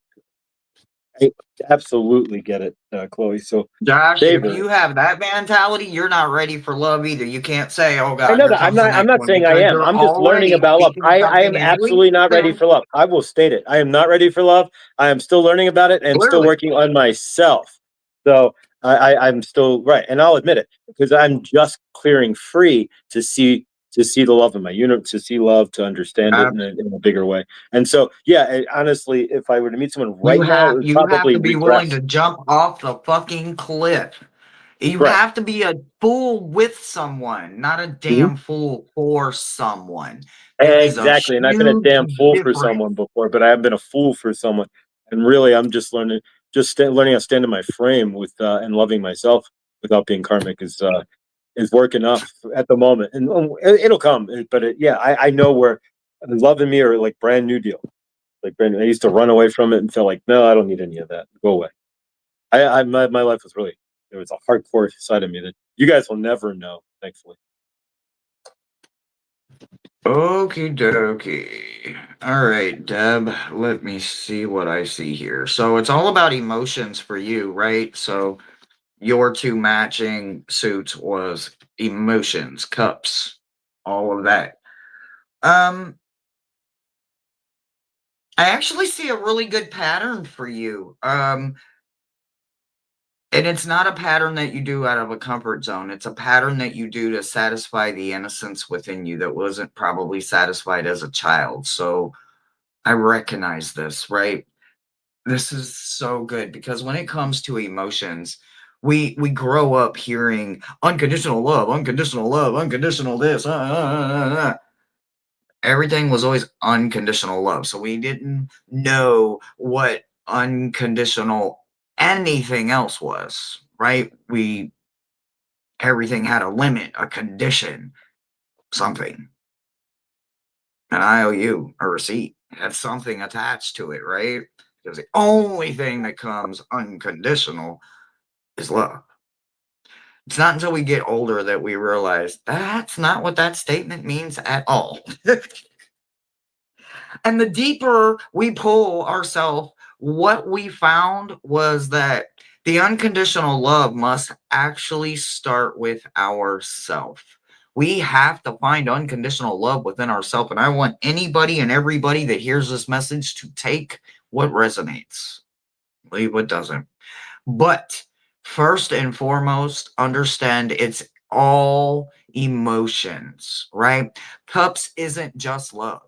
I absolutely get it, Chloe. So Josh, if favor. you have that mentality, you're not ready for love either. You can't say, oh I God, know here that comes the I'm next not one, saying I because am. you're I'm just learning already about love. speaking I am something into absolutely not ready existence. for love. I will state it. I am not ready for love. I am still learning about it and still Clearly. working on myself. So I'm still right, and I'll admit it because I'm just clearing free to see the love in my unit, to see love, to understand it in a bigger way. And so, yeah, honestly, if I were to meet someone right now, it would You have probably to be willing regress. to jump off the fucking cliff. You Right. have to be a fool with someone, not a Mhm. damn fool for someone. There is a Exactly, and I've been a huge damn fool for difference. someone before, but I have been a fool for someone, and really, I'm just learning, learning how to stand in my frame with and loving myself without being karmic is work enough at the moment, and it'll come. But yeah, I know where love and me are like brand new deal, like brand new. I used to run away from it and feel like, no, I don't need any of that. Go away. My life was really there was a hardcore side of me that you guys will never know, thankfully. Okie dokie. All right, Deb, let me see what I see here. So it's all about emotions for you, right? So your two matching suits was emotions, cups, all of that. Um, I actually see a really good pattern for you. And it's not a pattern that you do out of a comfort zone. It's a pattern that you do to satisfy the innocence within you that wasn't probably satisfied as a child. So I recognize this, right? This is so good because when it comes to emotions, we grow up hearing unconditional love, unconditional love, unconditional this. Everything was always unconditional love. So we didn't know what unconditional anything else was, right? Everything had a limit, a condition, something. An IOU, a receipt had something attached to it, right? Because the only thing that comes unconditional is love. It's not until we get older that we realize that's not what that statement means at all. And the deeper we pull ourselves, what we found was that the unconditional love must actually start with ourself. We have to find unconditional love within ourselves. And I want anybody and everybody that hears this message to take what resonates, leave what doesn't. But first and foremost, understand it's all emotions, right? Cups isn't just love.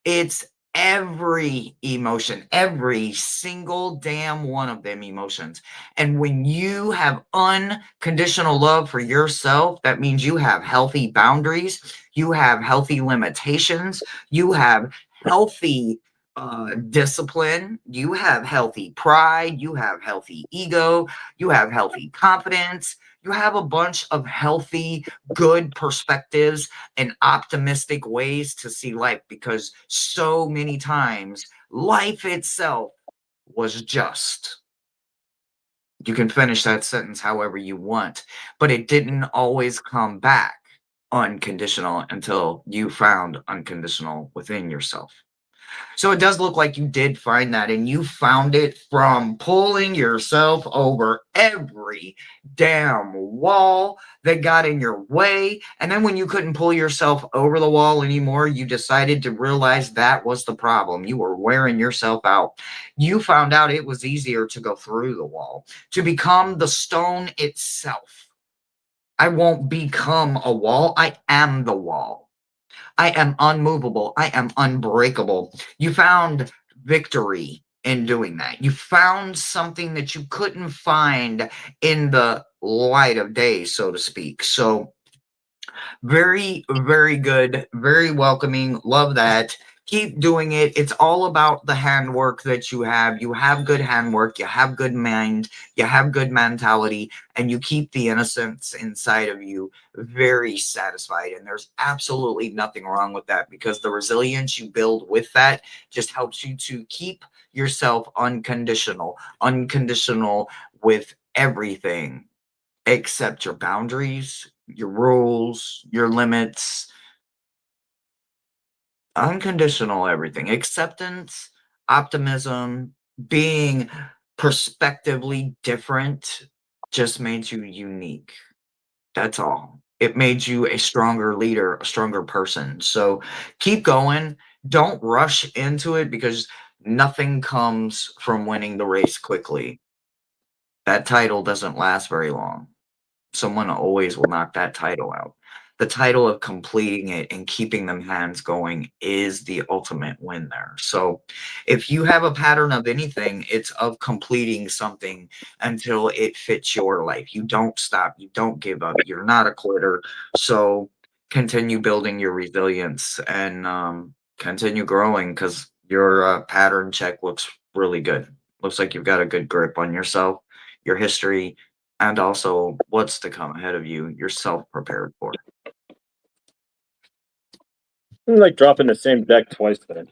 It's every emotion, every single damn one of them emotions. And when you have unconditional love for yourself, that means you have healthy boundaries, you have healthy limitations, you have healthy discipline, you have healthy pride, you have healthy ego, you have healthy confidence, you have a bunch of healthy, good perspectives and optimistic ways to see life, because so many times life itself was just. You can finish that sentence however you want, but it didn't always come back unconditional until you found unconditional within yourself. So it does look like you did find that, and you found it from pulling yourself over every damn wall that got in your way. And then when you couldn't pull yourself over the wall anymore, you decided to realize that was the problem. You were wearing yourself out. You found out it was easier to go through the wall, to become the stone itself. I won't become a wall. I am the wall. I am unmovable. I am unbreakable. You found victory in doing that. You found something that you couldn't find in the light of day, so to speak. So, very, very good, very welcoming. Love that. Keep doing it. It's all about the handwork that you have. You have good handwork, you have good mind, you have good mentality, and you keep the innocence inside of you very satisfied. And there's absolutely nothing wrong with that, because the resilience you build with that just helps you to keep yourself unconditional, unconditional with everything except your boundaries, your rules, your limits, unconditional everything, acceptance, optimism, being perspectively different just made you unique. That's all. It made you a stronger leader, a stronger person. So keep going. Don't rush into it, because nothing comes from winning the race quickly. That title doesn't last very long. Someone always will knock that title out. The title of completing it and keeping them hands going is the ultimate win there. So if you have a pattern of anything, it's of completing something until it fits your life. You don't stop. You don't give up. You're not a quitter. So continue building your resilience and continue growing, because your pattern check looks really good. Looks like you've got a good grip on yourself, your history, and also what's to come ahead of you. You're self-prepared for. I'm like dropping the same deck twice today.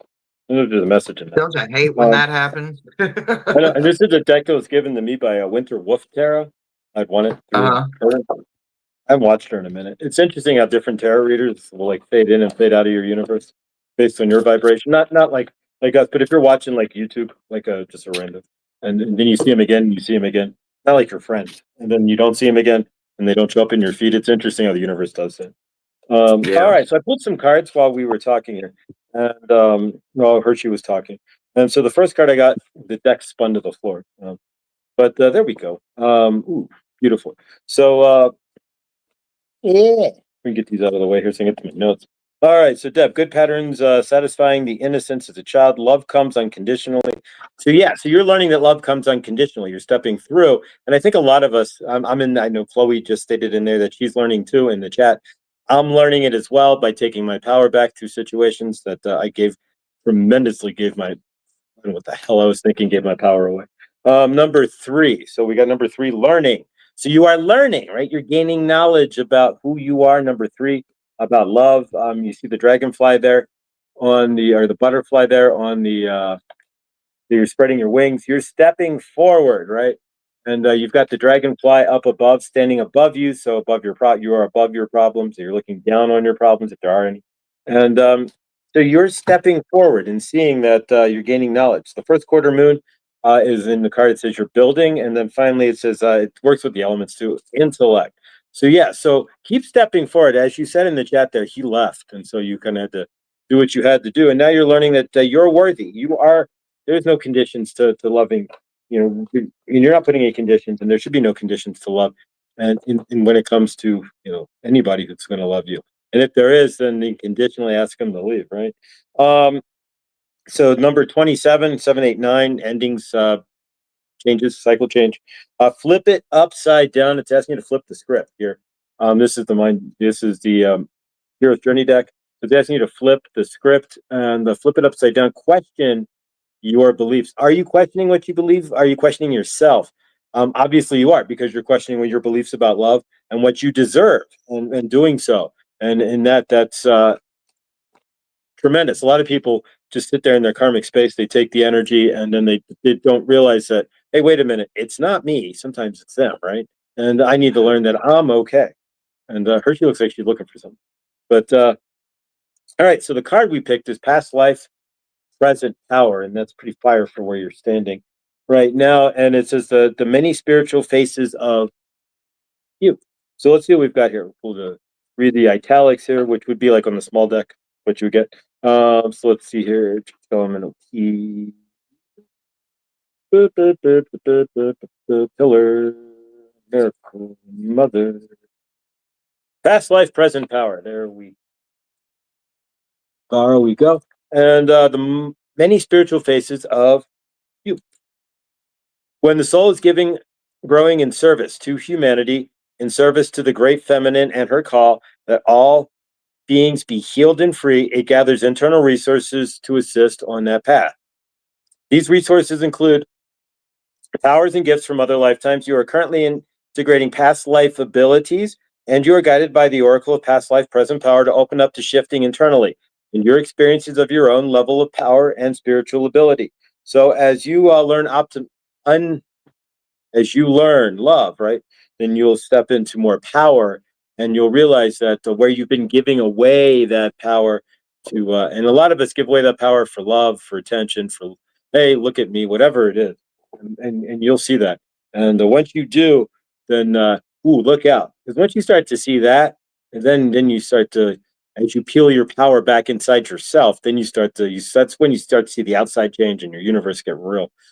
There's a message in that. Don't I hate when that happens? And this is a deck that was given to me by a Winter Wolf Tarot. I'd won it through her. I haven't watched her in a minute. It's interesting how different tarot readers will like fade in and fade out of your universe based on your vibration. Not like us, but if you're watching like YouTube, like just a random, and then you see him again, and you see him again, not like your friend, and then you don't see him again, and they don't show up in your feed. It's interesting how the universe does it. Yeah. All right, so I pulled some cards while we were talking here, and well, Hershey was talking, and so the first card I got, the deck spun to the floor, but there we go. Ooh, beautiful. So yeah, we can get these out of the way here so I can get to my notes. All right, so Deb, good patterns, satisfying the innocence as a child. Love comes unconditionally. So yeah, so you're learning that love comes unconditionally. You're stepping through, and I think a lot of us. I'm in. I know Chloe just stated in there that she's learning too in the chat. I'm learning it as well by taking my power back through situations that I tremendously gave my. I don't know what the hell I was thinking. Gave my power away. Number 3. So we got number 3, learning. So you are learning, right? You're gaining knowledge about who you are. Number 3, about love. You see the dragonfly there on the, or the butterfly there on the you're spreading your wings. You're stepping forward, right? And you've got the dragonfly up above, standing above you. So above you are above your problems. So you're looking down on your problems if there are any. And so you're stepping forward and seeing that you're gaining knowledge. The first quarter moon is in the card. It says you're building, and then finally it says it works with the elements too, intellect. So yeah, so keep stepping forward. As you said in the chat there, he left, and so you kind of had to do what you had to do, and now you're learning that you're worthy. You are. There's no conditions to loving. You're not putting any conditions, and there should be no conditions to love. And when it comes to anybody who's going to love you, and if there is, then you conditionally ask them to leave, right? So number 27, 789 endings, changes, cycle change. Flip it upside down. It's asking you to flip the script here. This is the Hero's Journey deck. So it's asking you to flip the script and flip it upside down. Question your beliefs. Are you questioning what you believe? Are you questioning yourself? Obviously you are, because you're questioning what your beliefs about love and what you deserve, and doing so. And that's tremendous. A lot of people just sit there in their karmic space. They take the energy and then they don't realize that, hey, wait a minute, it's not me. Sometimes it's them, right? And I need to learn that I'm okay. And Hershey looks like she's looking for something. But all right, so the card we picked is Past Life, Present Power, and that's pretty fire for where you're standing right now. And it says the many spiritual faces of you. So let's see what we've got here. We'll read the italics here, which would be like on the small deck, what you get. So let's see here. Elemental key. Pillar. Miracle Mother. Past life, present power. There we go. And the many spiritual faces of you. When the soul is growing in service to humanity, in service to the great feminine and her call that all beings be healed and free, it gathers internal resources to assist on that path. These resources include powers and gifts from other lifetimes. You are currently integrating past life abilities, and you are guided by the Oracle of Past Life Present Power to open up to shifting internally in your experiences of your own level of power and spiritual ability. So as you as you learn love, right, then you'll step into more power, and you'll realize that where you've been giving away that power to, and a lot of us give away that power for love, for attention, for, hey, look at me, whatever it is. And you'll see that. And once you do, then, look out. Because once you start to see that, and then you start to, as you peel your power back inside yourself, then that's when you start to see the outside change and your universe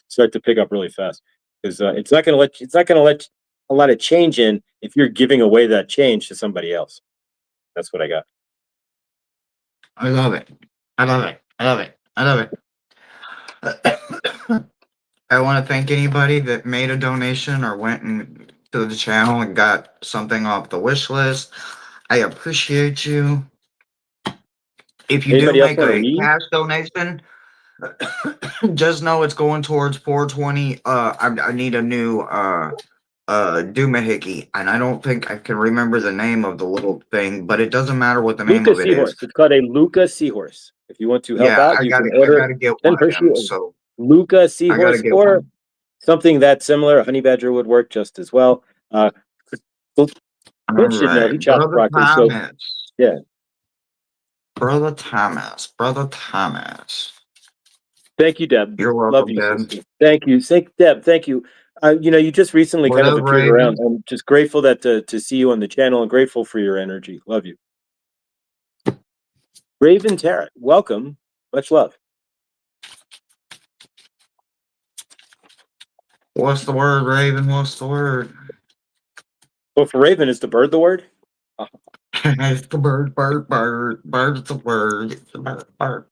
start to pick up really fast. Because it's not going to let a lot of change in if you're giving away that change to somebody else. That's what I got. I love it. I love it. I love it. I love it. I want to thank anybody that made a donation or went to the channel and got something off the wish list. I appreciate you. If you Anybody do else make want to a read? cash donation, just know it's going towards 420. I need a new doohickey, and I don't think I can remember the name of the little thing, but it doesn't matter what the name Luca of it is. Seahorse. It's called a Luca Seahorse. If you want to help Yeah, out, you can order get 10 one of Hershey them. or So Luca I gotta Seahorse, get or one. something that similar. A honey badger would work just as well. All Chris should know. right, He chops brother broccoli. So Thomas. yeah. Brother Thomas. Brother Thomas. Thank you, Deb. You're Love welcome, you, Deb. sister. Thank you. Deb, thank you. You just recently What kind of up, appeared Raven? around. I'm just grateful that to see you on the channel, and grateful for your energy. Love you. Raven Tarot, welcome. Much love. What's the word, Raven? What's the word? Well, for Raven, is the bird the word? It's the bird. Bird's the word. It's the bird.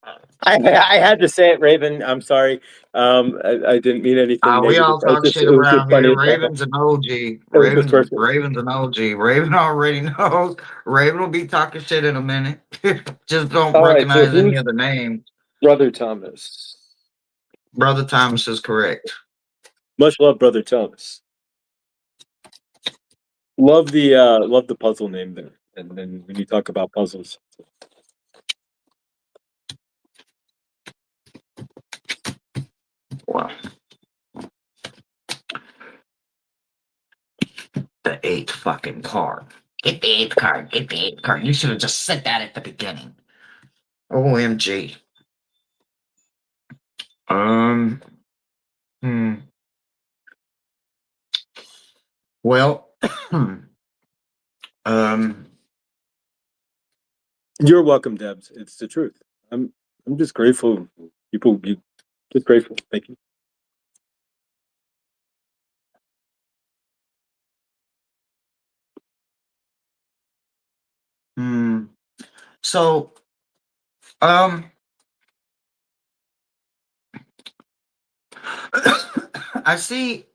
I had to say it, Raven. I'm sorry. I didn't mean anything We negative. all talk shit It was just around funny. here. It Raven's an OG. was just perfect. Raven's an OG. Raven already knows. Raven will be talking shit in a minute. Just don't All right. So recognize any who's of the names. Brother Thomas? Brother Thomas is correct. Much love, Brother Thomas. Love the puzzle name there. And then when you talk about puzzles. Well, the 8th fucking card. Get the 8th card. Get the 8th card. You should have just said that at the beginning. OMG. Hmm. Well, You're welcome, Debs. It's the truth. I'm just grateful. You just grateful. Thank you. So, I see.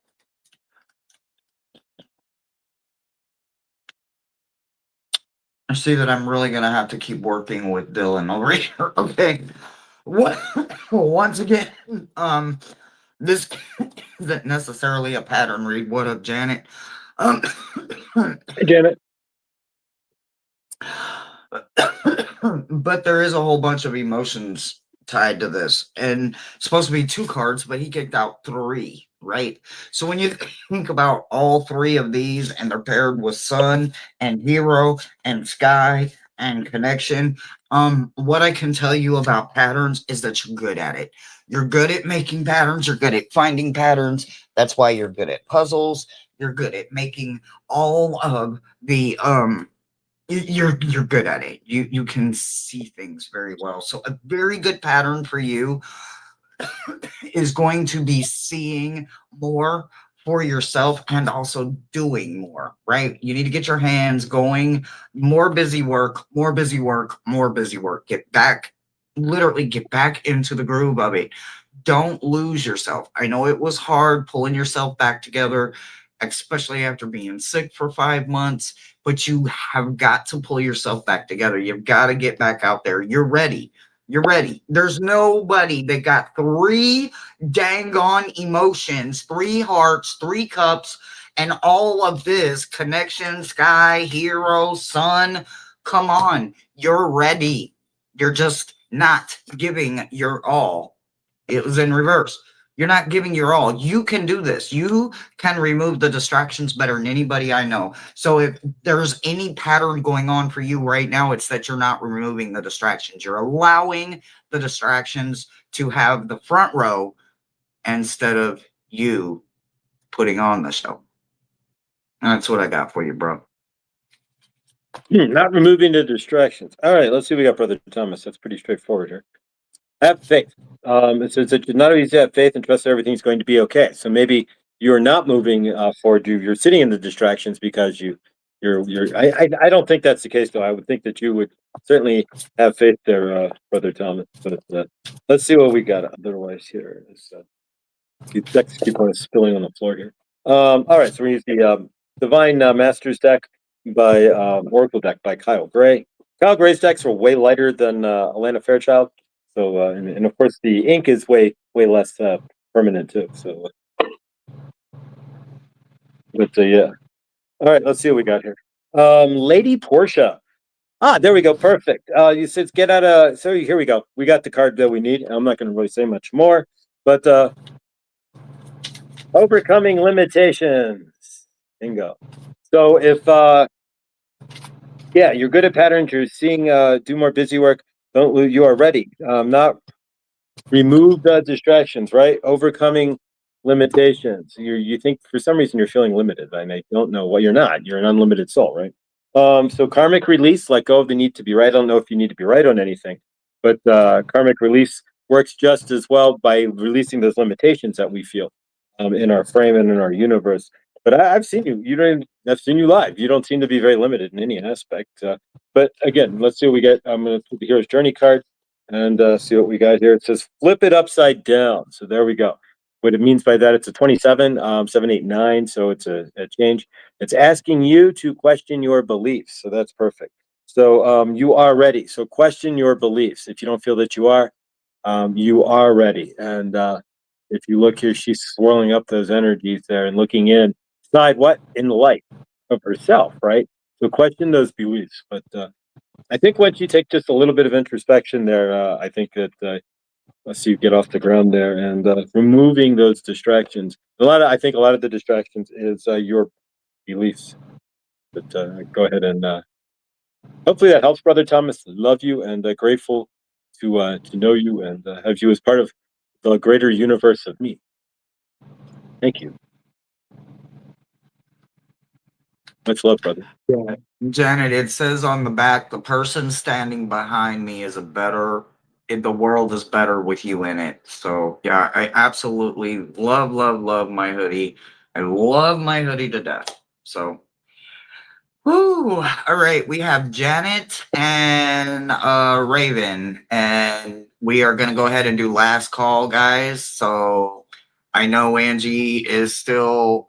I see that I'm really gonna have to keep working with Dylan over here. Okay. What? Once again, this isn't necessarily a pattern read. What up, Janet? Um, Hey, Janet. but there is a whole bunch of emotions tied to this, and it's supposed to be 2 cards, but he kicked out 3, right? So when you think about all 3 of these, and they're paired with Sun and Hero and Sky and Connection, what I can tell you about patterns is that you're good at it. You're good at making patterns. You're good at finding patterns. That's why you're good at puzzles. You're good at making all of the you're good at it. You can see things very well. So a very good pattern for you is going to be seeing more for yourself and also doing more, right? You need to get your hands going, more busy work, more busy work, more busy work. Get back, literally get back into the groove of it. Don't lose yourself. I know it was hard pulling yourself back together, especially after being sick for 5 months, but you have got to pull yourself back together. You've got to get back out there. You're ready. You're ready. There's nobody that got 3 dang on emotions, 3 hearts, 3 cups, and all of this connection, Sky, Hero, Sun. Come on. You're ready. You're just not giving your all. It was in reverse. You're not giving your all. You can do this. You can remove the distractions better than anybody I know. So if there's any pattern going on for you right now, it's that you're not removing the distractions. You're allowing the distractions to have the front row instead of you putting on the show. That's what I got for you, bro. Not removing the distractions. All right, let's see what we got, Brother Thomas. That's pretty straightforward here. Have faith. It says that you not always have faith and trust that everything's going to be okay. So maybe you're not moving forward. You're sitting in the distractions because you're. I don't think that's the case, though. I would think that you would certainly have faith there, Brother Thomas. But let's see what we got. Otherwise, here is decks keep on spilling on the floor here. All right, so we use the Divine Masters deck by Oracle deck by Kyle Gray. Kyle Gray's decks were way lighter than Alana Fairchild. So, and of course, the ink is way less permanent too. So, but yeah. All right, let's see what we got here. Lady Portia. There we go. Perfect. You said get out of. So here we go. We got the card that we need. I'm not going to really say much more, but overcoming limitations. Bingo. So if yeah, you're good at patterns. You're seeing do more busy work. Don't you are ready. Not remove the distractions, right? Overcoming limitations. You think for some reason you're feeling limited, and I don't know what you're not. You're an unlimited soul, right? So karmic release, let go of the need to be right. I don't know if you need to be right on anything, but karmic release works just as well by releasing those limitations that we feel in our frame and in our universe. But I've seen you. I've seen you live. You don't seem to be very limited in any aspect. But again, let's see what we get. I'm going to put the hero's journey card and see what we got here. It says flip it upside down. So there we go. What it means by that, it's a 27, 789. So it's a change. It's asking you to question your beliefs. So that's perfect. So you are ready. So question your beliefs. If you don't feel that you are ready. And if you look here, she's swirling up those energies there and looking inside what? In the light of herself, right? So question those beliefs. But I think once you take just a little bit of introspection there, I think that see you get off the ground there and removing those distractions. I think a lot of the distractions is your beliefs. But go ahead and hopefully that helps, Brother Thomas. Love you and grateful to know you and have you as part of the greater universe of me. Thank you. Much love, brother. Yeah. Janet, it says on the back, the person standing behind me is the world is better with you in it. So yeah, I absolutely love my hoodie. I love my hoodie to death. So whoo, all right, we have Janet and Raven, and we are gonna go ahead and do last call, guys. So I know Angie is still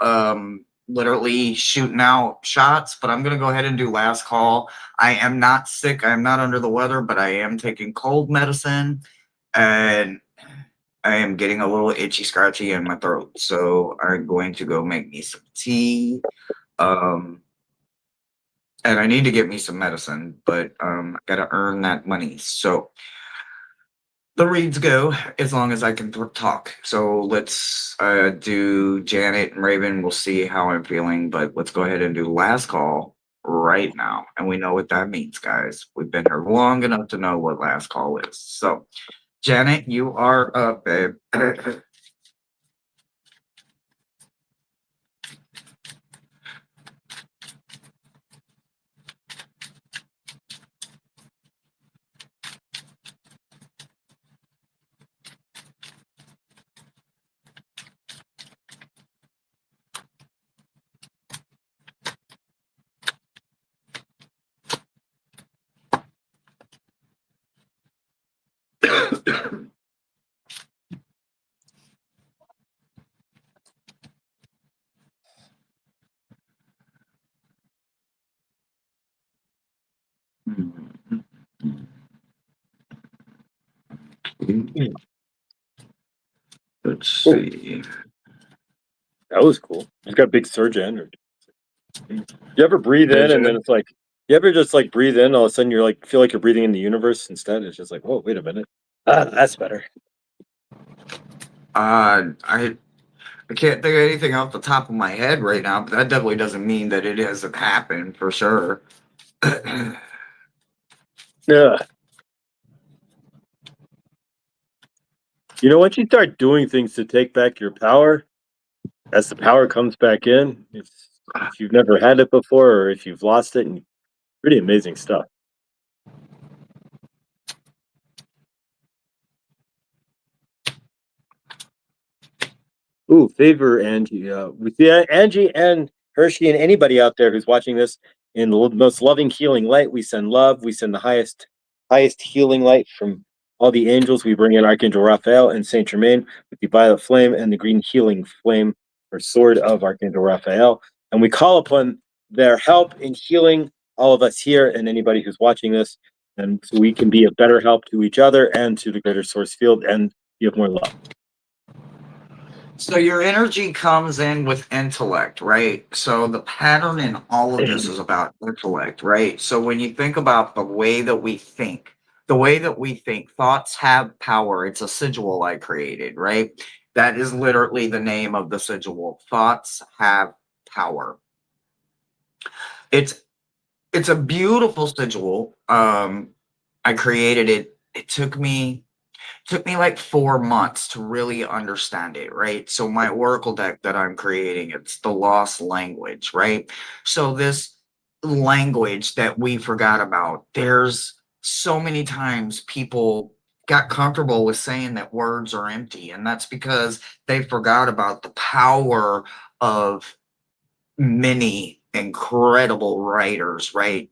literally shooting out shots, but I'm gonna go ahead and do last call. I am not sick, I am not under the weather, but I am taking cold medicine and I am getting a little itchy scratchy in my throat. So I'm going to go make me some tea. And I need to get me some medicine, but I gotta earn that money. So the reads go as long as I can talk. So let's do Janet and Raven. We'll see how I'm feeling, but let's go ahead and do last call right now. And we know what that means, guys. We've been here long enough to know what last call is. So Janet, you are up, babe. Let's see. That was cool. He's got big surge energy. You ever breathe in and then it's like, you ever just like breathe in, all of a sudden you're like, feel like you're breathing in the universe instead? It's just like, whoa, wait a minute. That's better. I can't think of anything off the top of my head right now, but that definitely doesn't mean that it hasn't happened for sure. Yeah. You know, once you start doing things to take back your power, as the power comes back in, if you've never had it before or if you've lost it, and pretty amazing stuff. Ooh, favor Angie. We see Angie and Hershey and anybody out there who's watching this in the most loving, healing light. We send love. We send the highest healing light from all the angels. We bring in Archangel Raphael and Saint Germain with the violet flame and the green healing flame or sword of Archangel Raphael, and we call upon their help in healing all of us here and anybody who's watching this, and so we can be a better help to each other and to the greater source field and give more love. So your energy comes in with intellect, right? So the pattern in all of this is about intellect, right? So when you think about the way that we think, thoughts have power. It's a sigil I created, right? That is literally the name of the sigil. Thoughts have power. It's a beautiful sigil. I created it. It took me like 4 months to really understand it, right? So my oracle deck that I'm creating, it's the lost language, right? So this language that we forgot about, there's so many times people got comfortable with saying that words are empty, and that's because they forgot about the power of many incredible writers, right?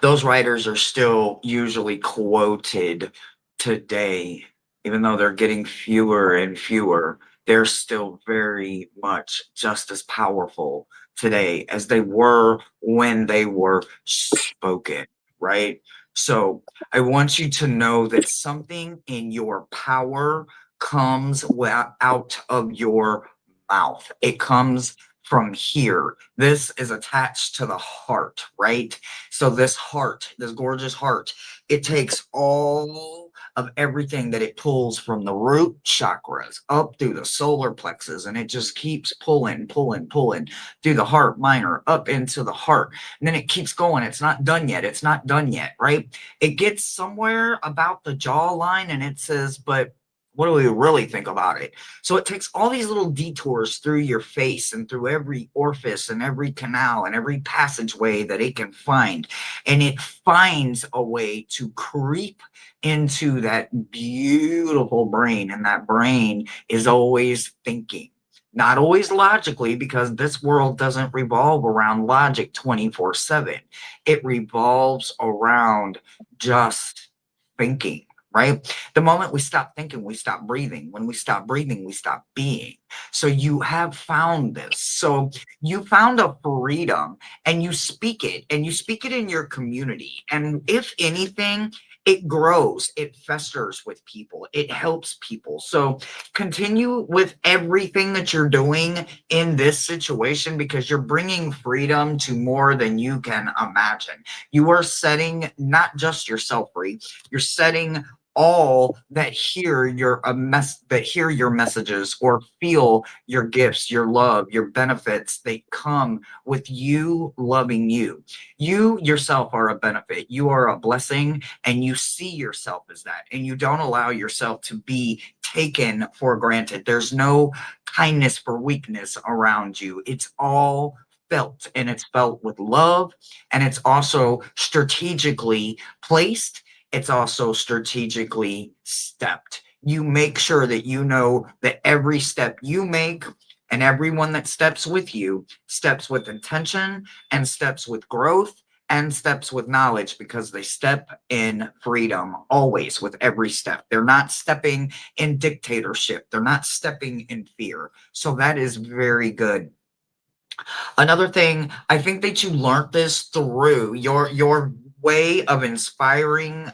Those writers are still usually quoted today, even though they're getting fewer and fewer. They're still very much just as powerful today as they were when they were spoken, right? So I want you to know that something in your power comes out of your mouth. It comes from here. This is attached to the heart, right? So this heart, this gorgeous heart, it takes all of everything that it pulls from the root chakras up through the solar plexus, and it just keeps pulling, pulling, pulling through the heart minor up into the heart. And then it keeps going. It's not done yet. It's not done yet, right? It gets somewhere about the jawline and it says, but what do we really think about it? So it takes all these little detours through your face and through every orifice and every canal and every passageway that it can find. And it finds a way to creep into that beautiful brain. And that brain is always thinking. Not always logically, because this world doesn't revolve around logic 24/7. It revolves around just thinking, right? The moment we stop thinking, we stop breathing. When we stop breathing, we stop being. So you have found this. So you found a freedom and you speak it, and you speak it in your community. And if anything, it grows, it festers with people, it helps people. So continue with everything that you're doing in this situation, because you're bringing freedom to more than you can imagine. You are setting not just yourself free, you're setting all that hear your that hear your messages or feel your gifts, your love, your benefits. They come with you loving you. You yourself are a benefit. You are a blessing, and you see yourself as that, and you don't allow yourself to be taken for granted. There's no kindness for weakness around you. It's all felt, and it's felt with love, and it's also strategically placed. It's also strategically stepped. You make sure that you know that every step you make and everyone that steps with you steps with intention and steps with growth and steps with knowledge, because they step in freedom always with every step. They're not stepping in dictatorship. They're not stepping in fear. So that is very good. Another thing, I think that you learned this through your way of inspiring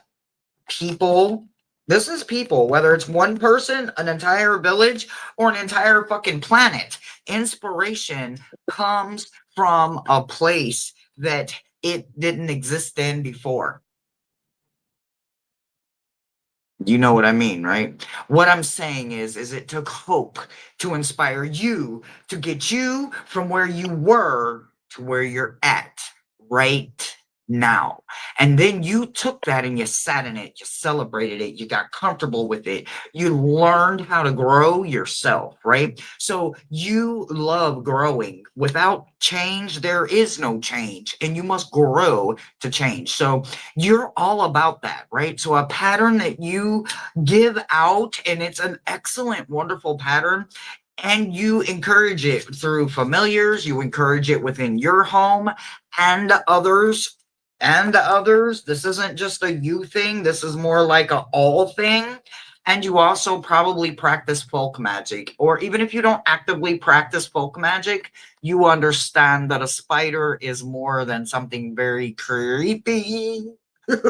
people. This is people, whether it's one person, an entire village, or an entire fucking planet. Inspiration comes from a place that it didn't exist in before. You know what I mean, right? What I'm saying is it took hope to inspire you, to get you from where you were to where you're at right now. And then you took that and you sat in it, you celebrated it, you got comfortable with it, you learned how to grow yourself, right? So you love growing. Without change, there is no change, and you must grow to change. So you're all about that, right? So a pattern that you give out, and it's an excellent, wonderful pattern, and you encourage it through familiars, you encourage it within your home and others. And others, this isn't just a you thing, this is more like a all thing. And you also probably practice folk magic, or even if you don't actively practice folk magic, you understand that a spider is more than something very creepy. Even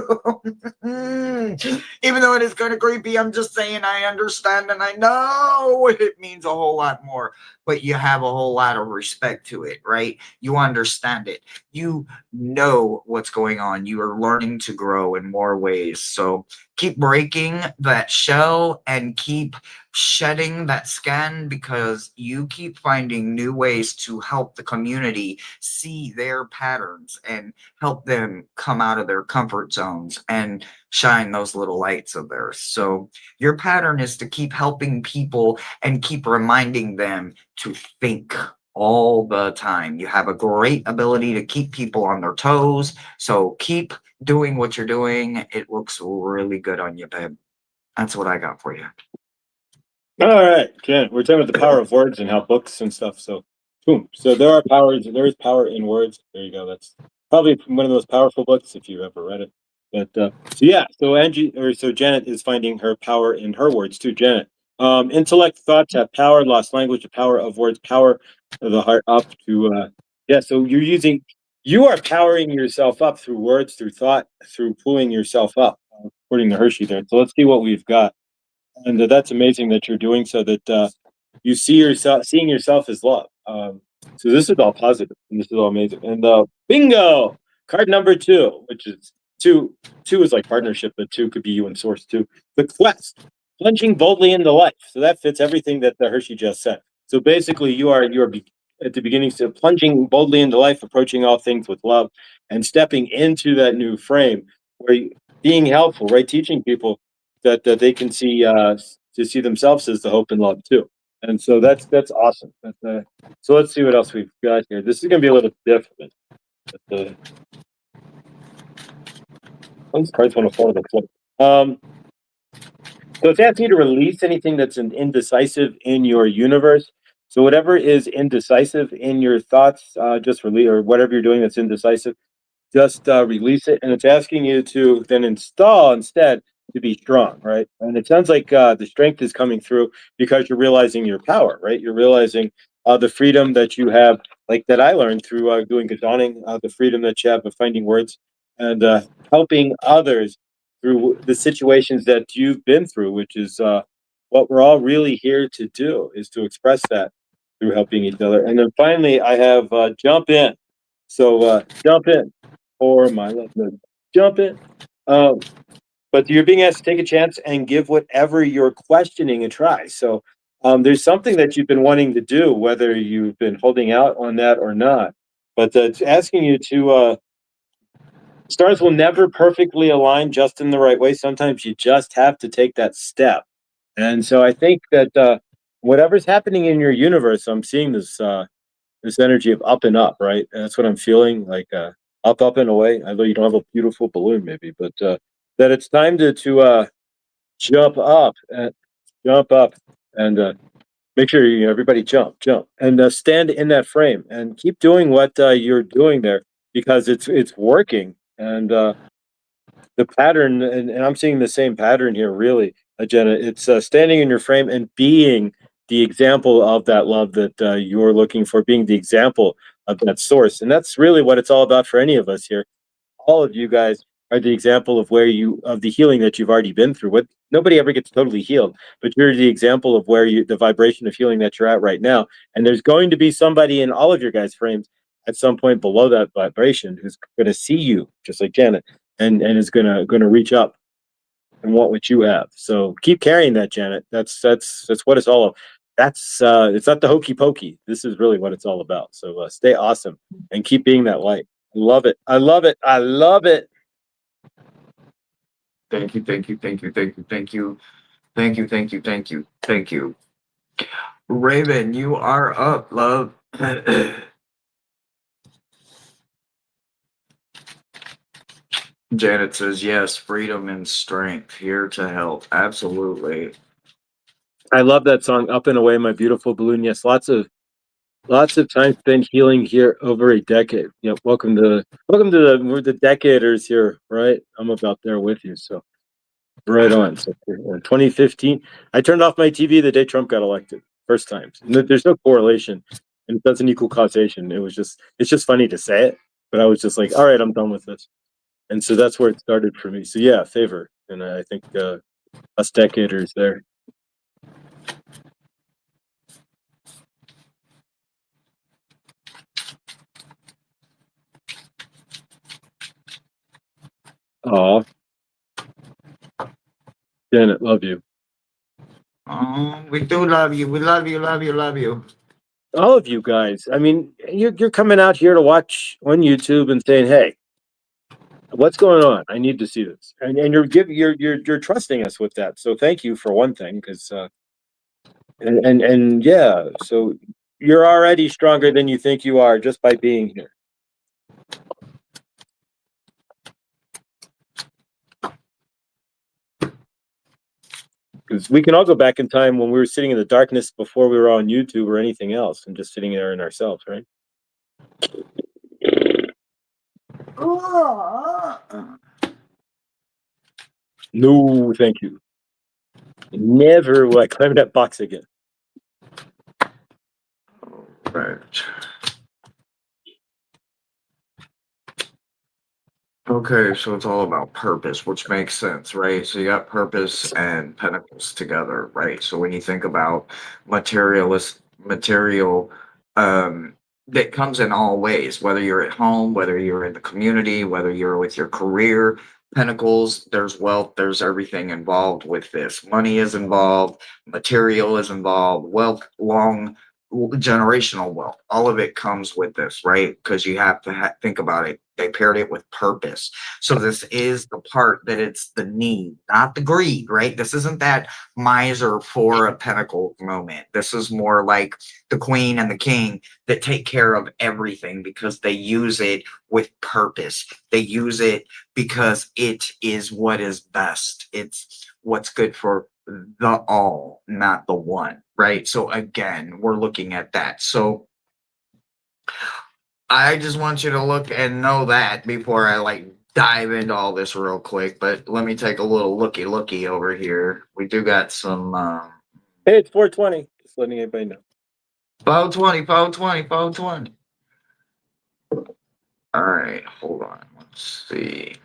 though it is kind of creepy, I'm just saying I understand and I know it means a whole lot more, but you have a whole lot of respect to it, right? You understand it. You know what's going on. You are learning to grow in more ways. So keep breaking that shell and keep shedding that skin, because you keep finding new ways to help the community see their patterns and help them come out of their comfort zones and shine those little lights of theirs. So your pattern is to keep helping people and keep reminding them to think all the time. You have a great ability to keep people on their toes. So keep doing what you're doing. It looks really good on you, babe. That's what I got for you. All right, Ken. We're talking about the power of words and how books and stuff. So, boom. So there are powers. There is power in words. There you go. That's probably one of the most powerful books if you've ever read it. But so yeah. So so Janet is finding her power in her words too. Janet, intellect, thoughts have power. Lost language, the power of words, power of the heart up to. Yeah. So you are powering yourself up through words, through thought, through pulling yourself up. According to Hershey there. So let's see what we've got. And that's amazing that you're doing so, that you seeing yourself as love. So this is all positive, and this is all amazing. And bingo, card number 2, which is Two is like partnership, but two could be you and source too. The quest, plunging boldly into life. So that fits everything that the Hershey just said. So basically, at the beginning, so plunging boldly into life, approaching all things with love, and stepping into that new frame where being helpful, right? Teaching people that they can see to see themselves as the hope and love too. And so that's awesome. So let's see what else we've got here. This is going to be a little different. But, these cards want to fall to the floor. So it's asking you to release anything that's indecisive in your universe. So whatever is indecisive in your thoughts, just release, or whatever you're doing that's indecisive, just release it. And it's asking you to then install instead to be strong, right? And it sounds like the strength is coming through because you're realizing your power, right? You're realizing the freedom that you have, like that I learned through doing gajoning, the freedom that you have of finding words and helping others through the situations that you've been through, which is what we're all really here to do, is to express that through helping each other. And then finally, I have jump in. So jump in or my love. Jump in. But you're being asked to take a chance and give whatever you're questioning a try. So there's something that you've been wanting to do, whether you've been holding out on that or not. But it's asking you to, stars will never perfectly align just in the right way. Sometimes you just have to take that step. And so I think that whatever's happening in your universe, I'm seeing this energy of up and up, right? And that's what I'm feeling, like up and away. I know you don't have a beautiful balloon, maybe, but that it's time to jump up, jump up, and make sure everybody jump, and stand in that frame and keep doing what you're doing there because it's working. And the pattern, and I'm seeing the same pattern here, really, Jenna. It's standing in your frame and being the example of that love that you're looking for, being the example of that source. And that's really what it's all about for any of us here. All of you guys are the example of of the healing that you've already been through. What nobody ever gets totally healed, but you're the example of the vibration of healing that you're at right now. And there's going to be somebody in all of your guys' frames at some point below that vibration who's going to see you, just like Janet, and is gonna reach up and want what you have. So keep carrying that, Janet. That's what it's all. That's it's not the hokey pokey. This is really what it's all about. So stay awesome and keep being that light. I love it. I love it. I love it. Thank you, thank you, thank you, thank you, thank you, thank you, thank you, thank you, thank you. Raven, you are up, love. Janet says, yes, freedom and strength, here to help. Absolutely. I love that song, "Up and Away, My Beautiful Balloon." Yes, lots of time spent healing here over a decade. Yep, welcome to we're the decaders here, right? I'm about there with you. So right on. So 2015, I turned off my TV the day Trump got elected. First time. There's no correlation, and it doesn't equal causation. It's just funny to say it, but I was just like, all right, I'm done with this. And so that's where it started for me. So yeah, favor, and I think us decaders there. Aw, Janet, love you. Oh, we do love you. We love you, love you, love you. All of you guys. I mean, you're coming out here to watch on YouTube and saying, "Hey, what's going on? I need to see this," and you're trusting us with that. So thank you for one thing, because and yeah, so you're already stronger than you think you are just by being here. Because we can all go back in time when we were sitting in the darkness before we were on YouTube or anything else, and just sitting there in ourselves, right? No, thank you. Never will I climb that box again. Right. Okay, so it's all about purpose, which makes sense, right? So you got purpose and pentacles together, right? So when you think about material, um, that comes in all ways, whether you're at home, whether you're in the community, whether you're with your career. Pentacles, there's wealth, there's everything involved with this. Money is involved, material is involved, wealth, long generational wealth. All of it comes with this, right? Because you have to think about it. They paired it with purpose. So this is the part that it's the need, not the greed, right? This isn't that miser for a pentacle moment. This is more like the queen and the king that take care of everything because they use it with purpose. They use it because it is what is best. It's what's good for the all, not the one, right? So again, we're looking at that. So I just want you to look and know that before I like dive into all this real quick. But let me take a little looky over here. We do got some Hey, it's 420. Just letting everybody know. 420, 420, 420. All right, hold on. Let's see.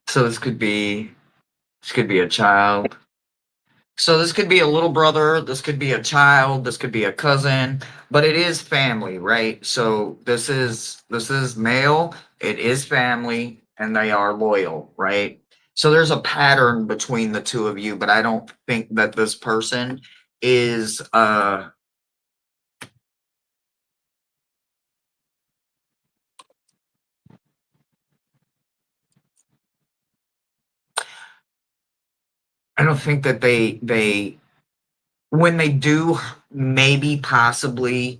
So this could be a child. So this could be a little brother, this could be a child, this could be a cousin, but it is family, right? So this is male, it is family, and they are loyal, right? So there's a pattern between the two of you, but I don't think that this person is I don't think that they when they do maybe possibly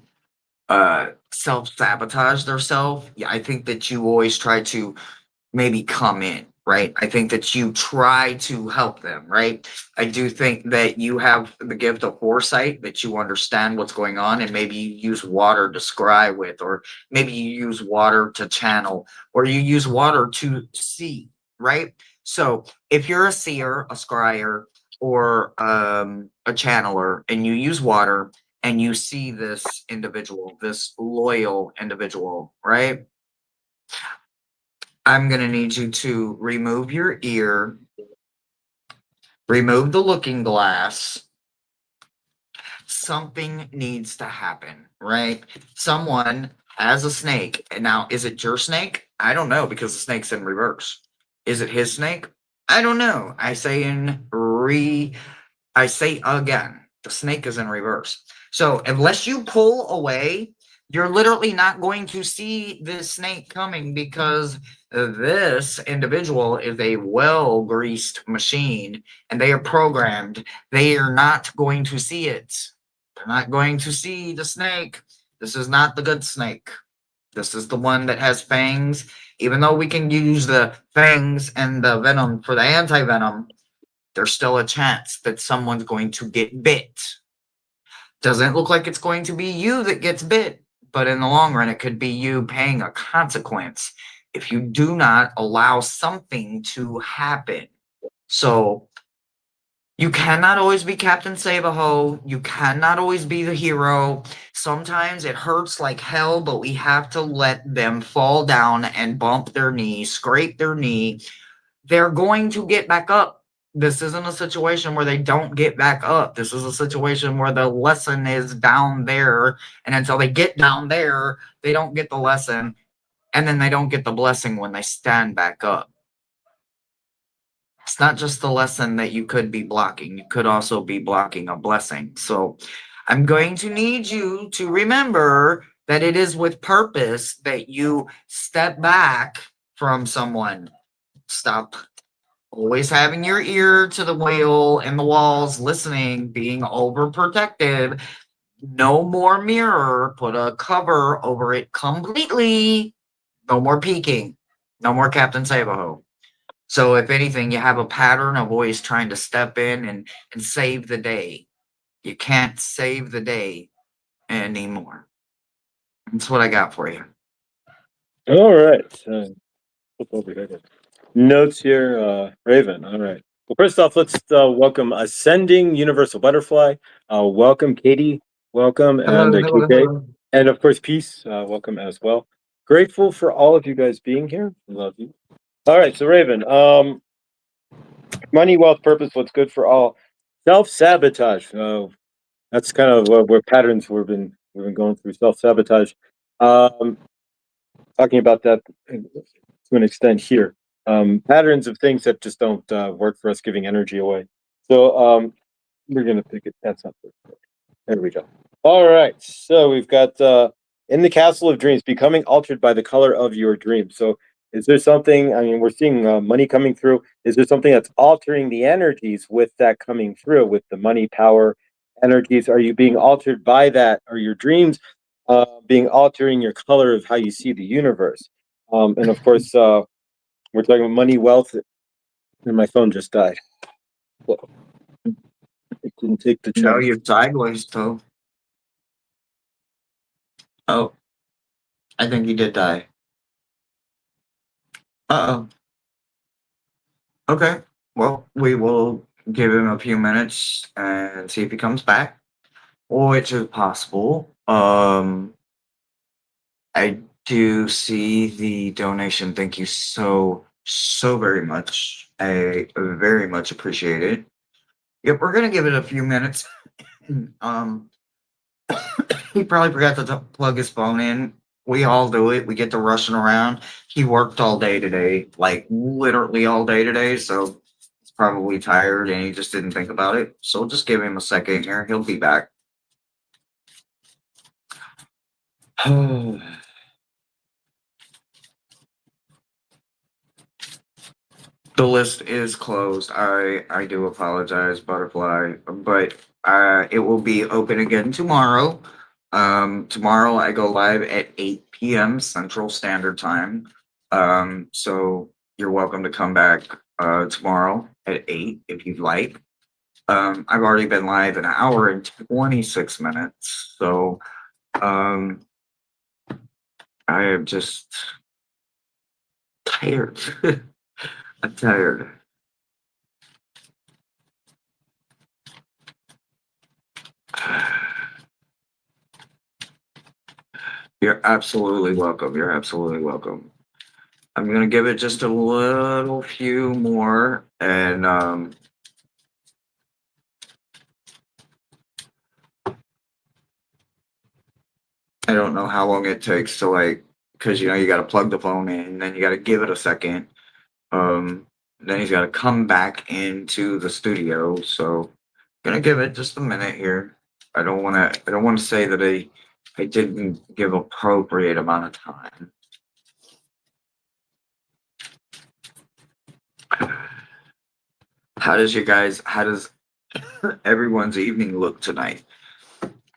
self-sabotage themselves, yeah, I think that you always try to maybe come in, right? I think that you try to help them, right? I do think that you have the gift of foresight, that you understand what's going on, and maybe you use water to scry with, or maybe you use water to channel, or you use water to see, right? So if you're a seer, a scryer, or a channeler, and you use water and you see this individual, this loyal individual, right? I'm going to need you to remove your ear, remove the looking glass. Something needs to happen, right? Someone has a snake. And now, is it your snake? I don't know because the snake's in reverse. Is it his snake? I don't know. I say again, the snake is in reverse. So unless you pull away, you're literally not going to see this snake coming because this individual is a well-greased machine and they are programmed. They are not going to see it. They're not going to see the snake. This is not the good snake. This is the one that has fangs. Even though we can use the fangs and the venom for the anti-venom, there's still a chance that someone's going to get bit. Doesn't look like it's going to be you that gets bit, but in the long run, it could be you paying a consequence if you do not allow something to happen. So you cannot always be Captain Save-A-Ho. You cannot always be the hero. Sometimes it hurts like hell, but we have to let them fall down and bump their knee, scrape their knee. They're going to get back up. This isn't a situation where they don't get back up. This is a situation where the lesson is down there. And until they get down there, they don't get the lesson. And then they don't get the blessing when they stand back up. It's not just the lesson that you could be blocking. You could also be blocking a blessing. So I'm going to need you to remember that it is with purpose that you step back from someone. Stop always having your ear to the whale and the walls, listening, being overprotective. No more mirror. Put a cover over it completely. No more peeking. No more Captain Save-A-Ho. So if anything, you have a pattern of always trying to step in and save the day. You can't save the day anymore. That's what I got for you. All right. Flip over here. Notes here, Raven. All right. Well, first off, let's welcome Ascending Universal Butterfly. Welcome, Katie. Welcome, and KK. And of course, Peace. Welcome as well. Grateful for all of you guys being here. Love you. All right. So, Raven, Money, wealth, purpose, what's good for all. Self-sabotage. That's kind of where patterns we've been going through. Self-sabotage. Talking about that to an extent here. Patterns of things that just don't work for us, giving energy away. So we're gonna pick it. That's not good. There we go. All right. So we've got in the castle of dreams, becoming altered by the color of your dream. So is there something? I mean, we're seeing money coming through. Is there something that's altering the energies with that coming through, with the money, power, energies? Are you being altered by that? Are your dreams being altering your color of how you see the universe? And of course, we're talking about money, wealth, and my phone just died. It didn't take the No, charge. you're sideways, though. Oh, I think he did die. Uh-oh. Okay. Well, we will give him a few minutes and see if he comes back, which is possible. I do see the donation. Thank you so very much. I very much appreciate it. Yep, we're gonna give it a few minutes. um, he probably forgot to plug his phone in. We all do it. We get to rushing around. He worked all day today, like literally all day today. So he's probably tired and he just didn't think about it. So just give him a second here. He'll be back. The list is closed. I do apologize, Butterfly, but it will be open again tomorrow. Tomorrow I go live at 8 p.m. Central Standard Time. So you're welcome to come back tomorrow at 8 if you'd like. I've already been live an hour and 26 minutes, so I am just tired. I'm tired. You're absolutely welcome. You're absolutely welcome. I'm gonna give it just a little few more, and I don't know how long it takes to because you got to plug the phone in, then you got to give it a second. Then he's got to come back into the studio. So gonna give it just a minute here. I don't want to. I don't want to say that I didn't give appropriate amount of time. How does everyone's evening look tonight?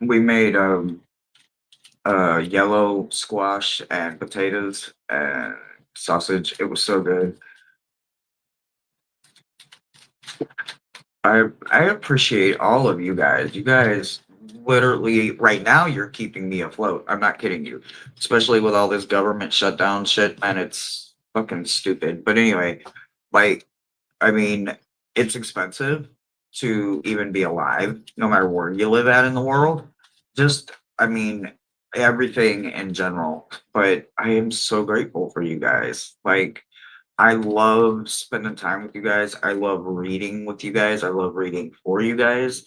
We made yellow squash and potatoes and sausage. It was so good. I appreciate all of you guys. You guys literally right now you're keeping me afloat. I'm not kidding you. Especially with all this government shutdown shit, and it's fucking stupid. But anyway, like I mean, it's expensive to even be alive, no matter where you live at in the world. Just, I mean, everything in general. But I am so grateful for you guys. Like, I love spending time with you guys. I love reading with you guys. I love reading for you guys.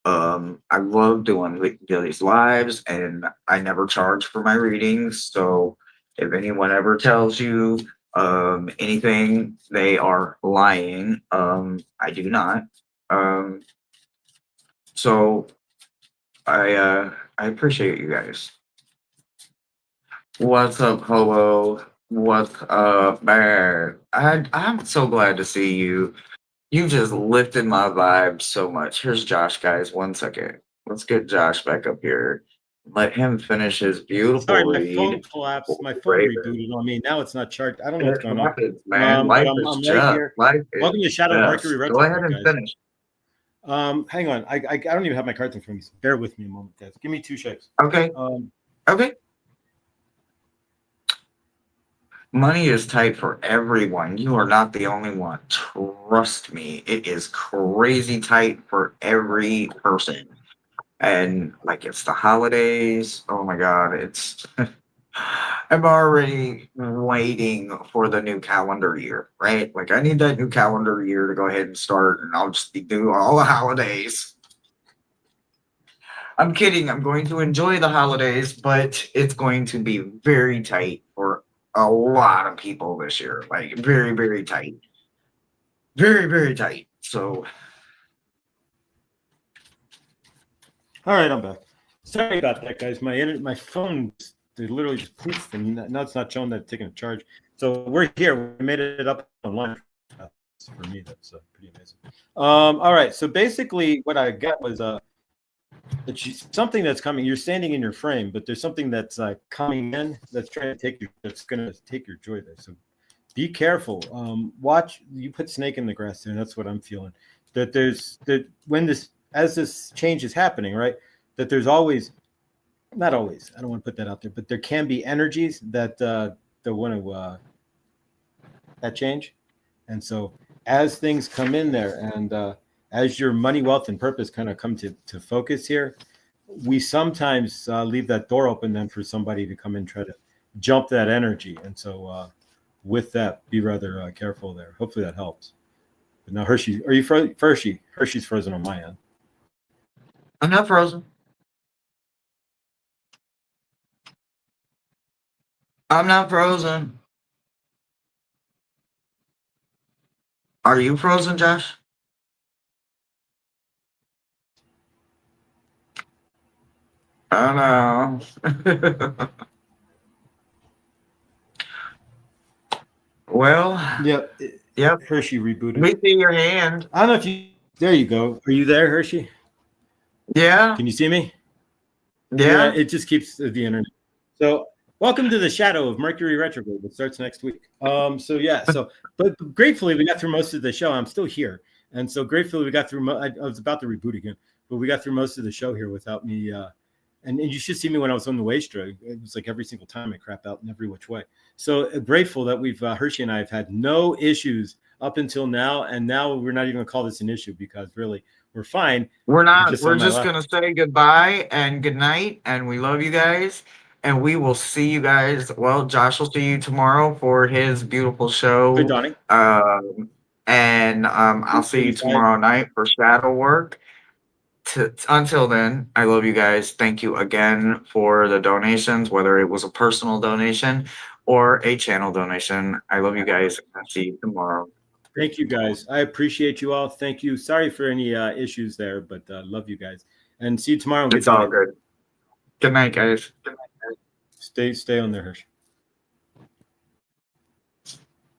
I love doing these lives, and I never charge for my readings. So if anyone ever tells you anything, they are lying. I do not. Um, so I appreciate you guys. What's up, Hobo? What's up, man? I'm so glad to see you. You just lifted my vibe so much. Here's Josh, guys. 1 second. Let's get Josh back up here. Let him finish his beautiful Sorry, my read. phone collapsed. My phone Raven. rebooted on me. Now it's not charged. I don't know It what's going on. happens, man. But Life I'm, is I'm right just. here. Life Welcome to is Shadow Mercury just. Retro, Go ahead and guys. finish. Hang on. I don't even have my cards in front of me. Bear with me a moment, guys. Give me 2 shakes. Okay. Okay. Money is tight for everyone. You are not the only one. Trust me. It is crazy tight for every person. And like it's the holidays. Oh my God. It's I'm already waiting for the new calendar year, right? Like I need that new calendar year to go ahead and start, and I'll just do all the holidays. I'm kidding. I'm going to enjoy the holidays, but it's going to be very tight for a lot of people this year. Like very, very tight. Very, very tight. So All right, I'm back. Sorry about that, guys. My phone, they literally just poof, and now it's not showing that it's taking a charge. So we're here. We made it up online. For me, that's pretty amazing. All right. So basically, what I got was something that's coming. You're standing in your frame, but there's something that's coming in that's trying to take you. That's going to take your joy there. So be careful. Watch. You put snake in the grass there, and that's what I'm feeling. That as this change is happening, right? That there's always, not always. I don't want to put that out there, but there can be energies that want to that change, and so as things come in there, and as your money, wealth, and purpose kind of come to focus here, we sometimes leave that door open then for somebody to come and try to jump that energy. And so with that, be rather careful there. Hopefully that helps. But now Hershey, are you Hershey? Hershey's frozen on my end. I'm not frozen. I'm not frozen. Are you frozen, Josh? I don't know. Well, Yep. yep. Hershey rebooted. We see your hand. I don't know if you. There you go. Are you there, Hershey? Yeah. Can you see me? Yeah. It just keeps the internet. So welcome to the shadow of Mercury retrograde, that starts next week. But gratefully we got through most of the show. I'm still here, and so gratefully we got through. I was about to reboot again, but we got through most of the show here without me. And you should see me when I was on the Waystra. It was like every single time I crap out in every which way. So grateful that we've Hershey and I have had no issues up until now, and now we're not even going to call this an issue because really we're fine. We're not. We're just going to say goodbye and good night, and we love you guys. And we will see you guys. Well, Josh will see you tomorrow for his beautiful show. Good dawning. I'll see you tomorrow night for shadow work. Until then, I love you guys. Thank you again for the donations, whether it was a personal donation or a channel donation. I love you guys. I'll see you tomorrow. Thank you, guys. I appreciate you all. Thank you. Sorry for any issues there, but love you guys. And see you tomorrow. It's all good. Good night, guys. Stay on there, Hirsch.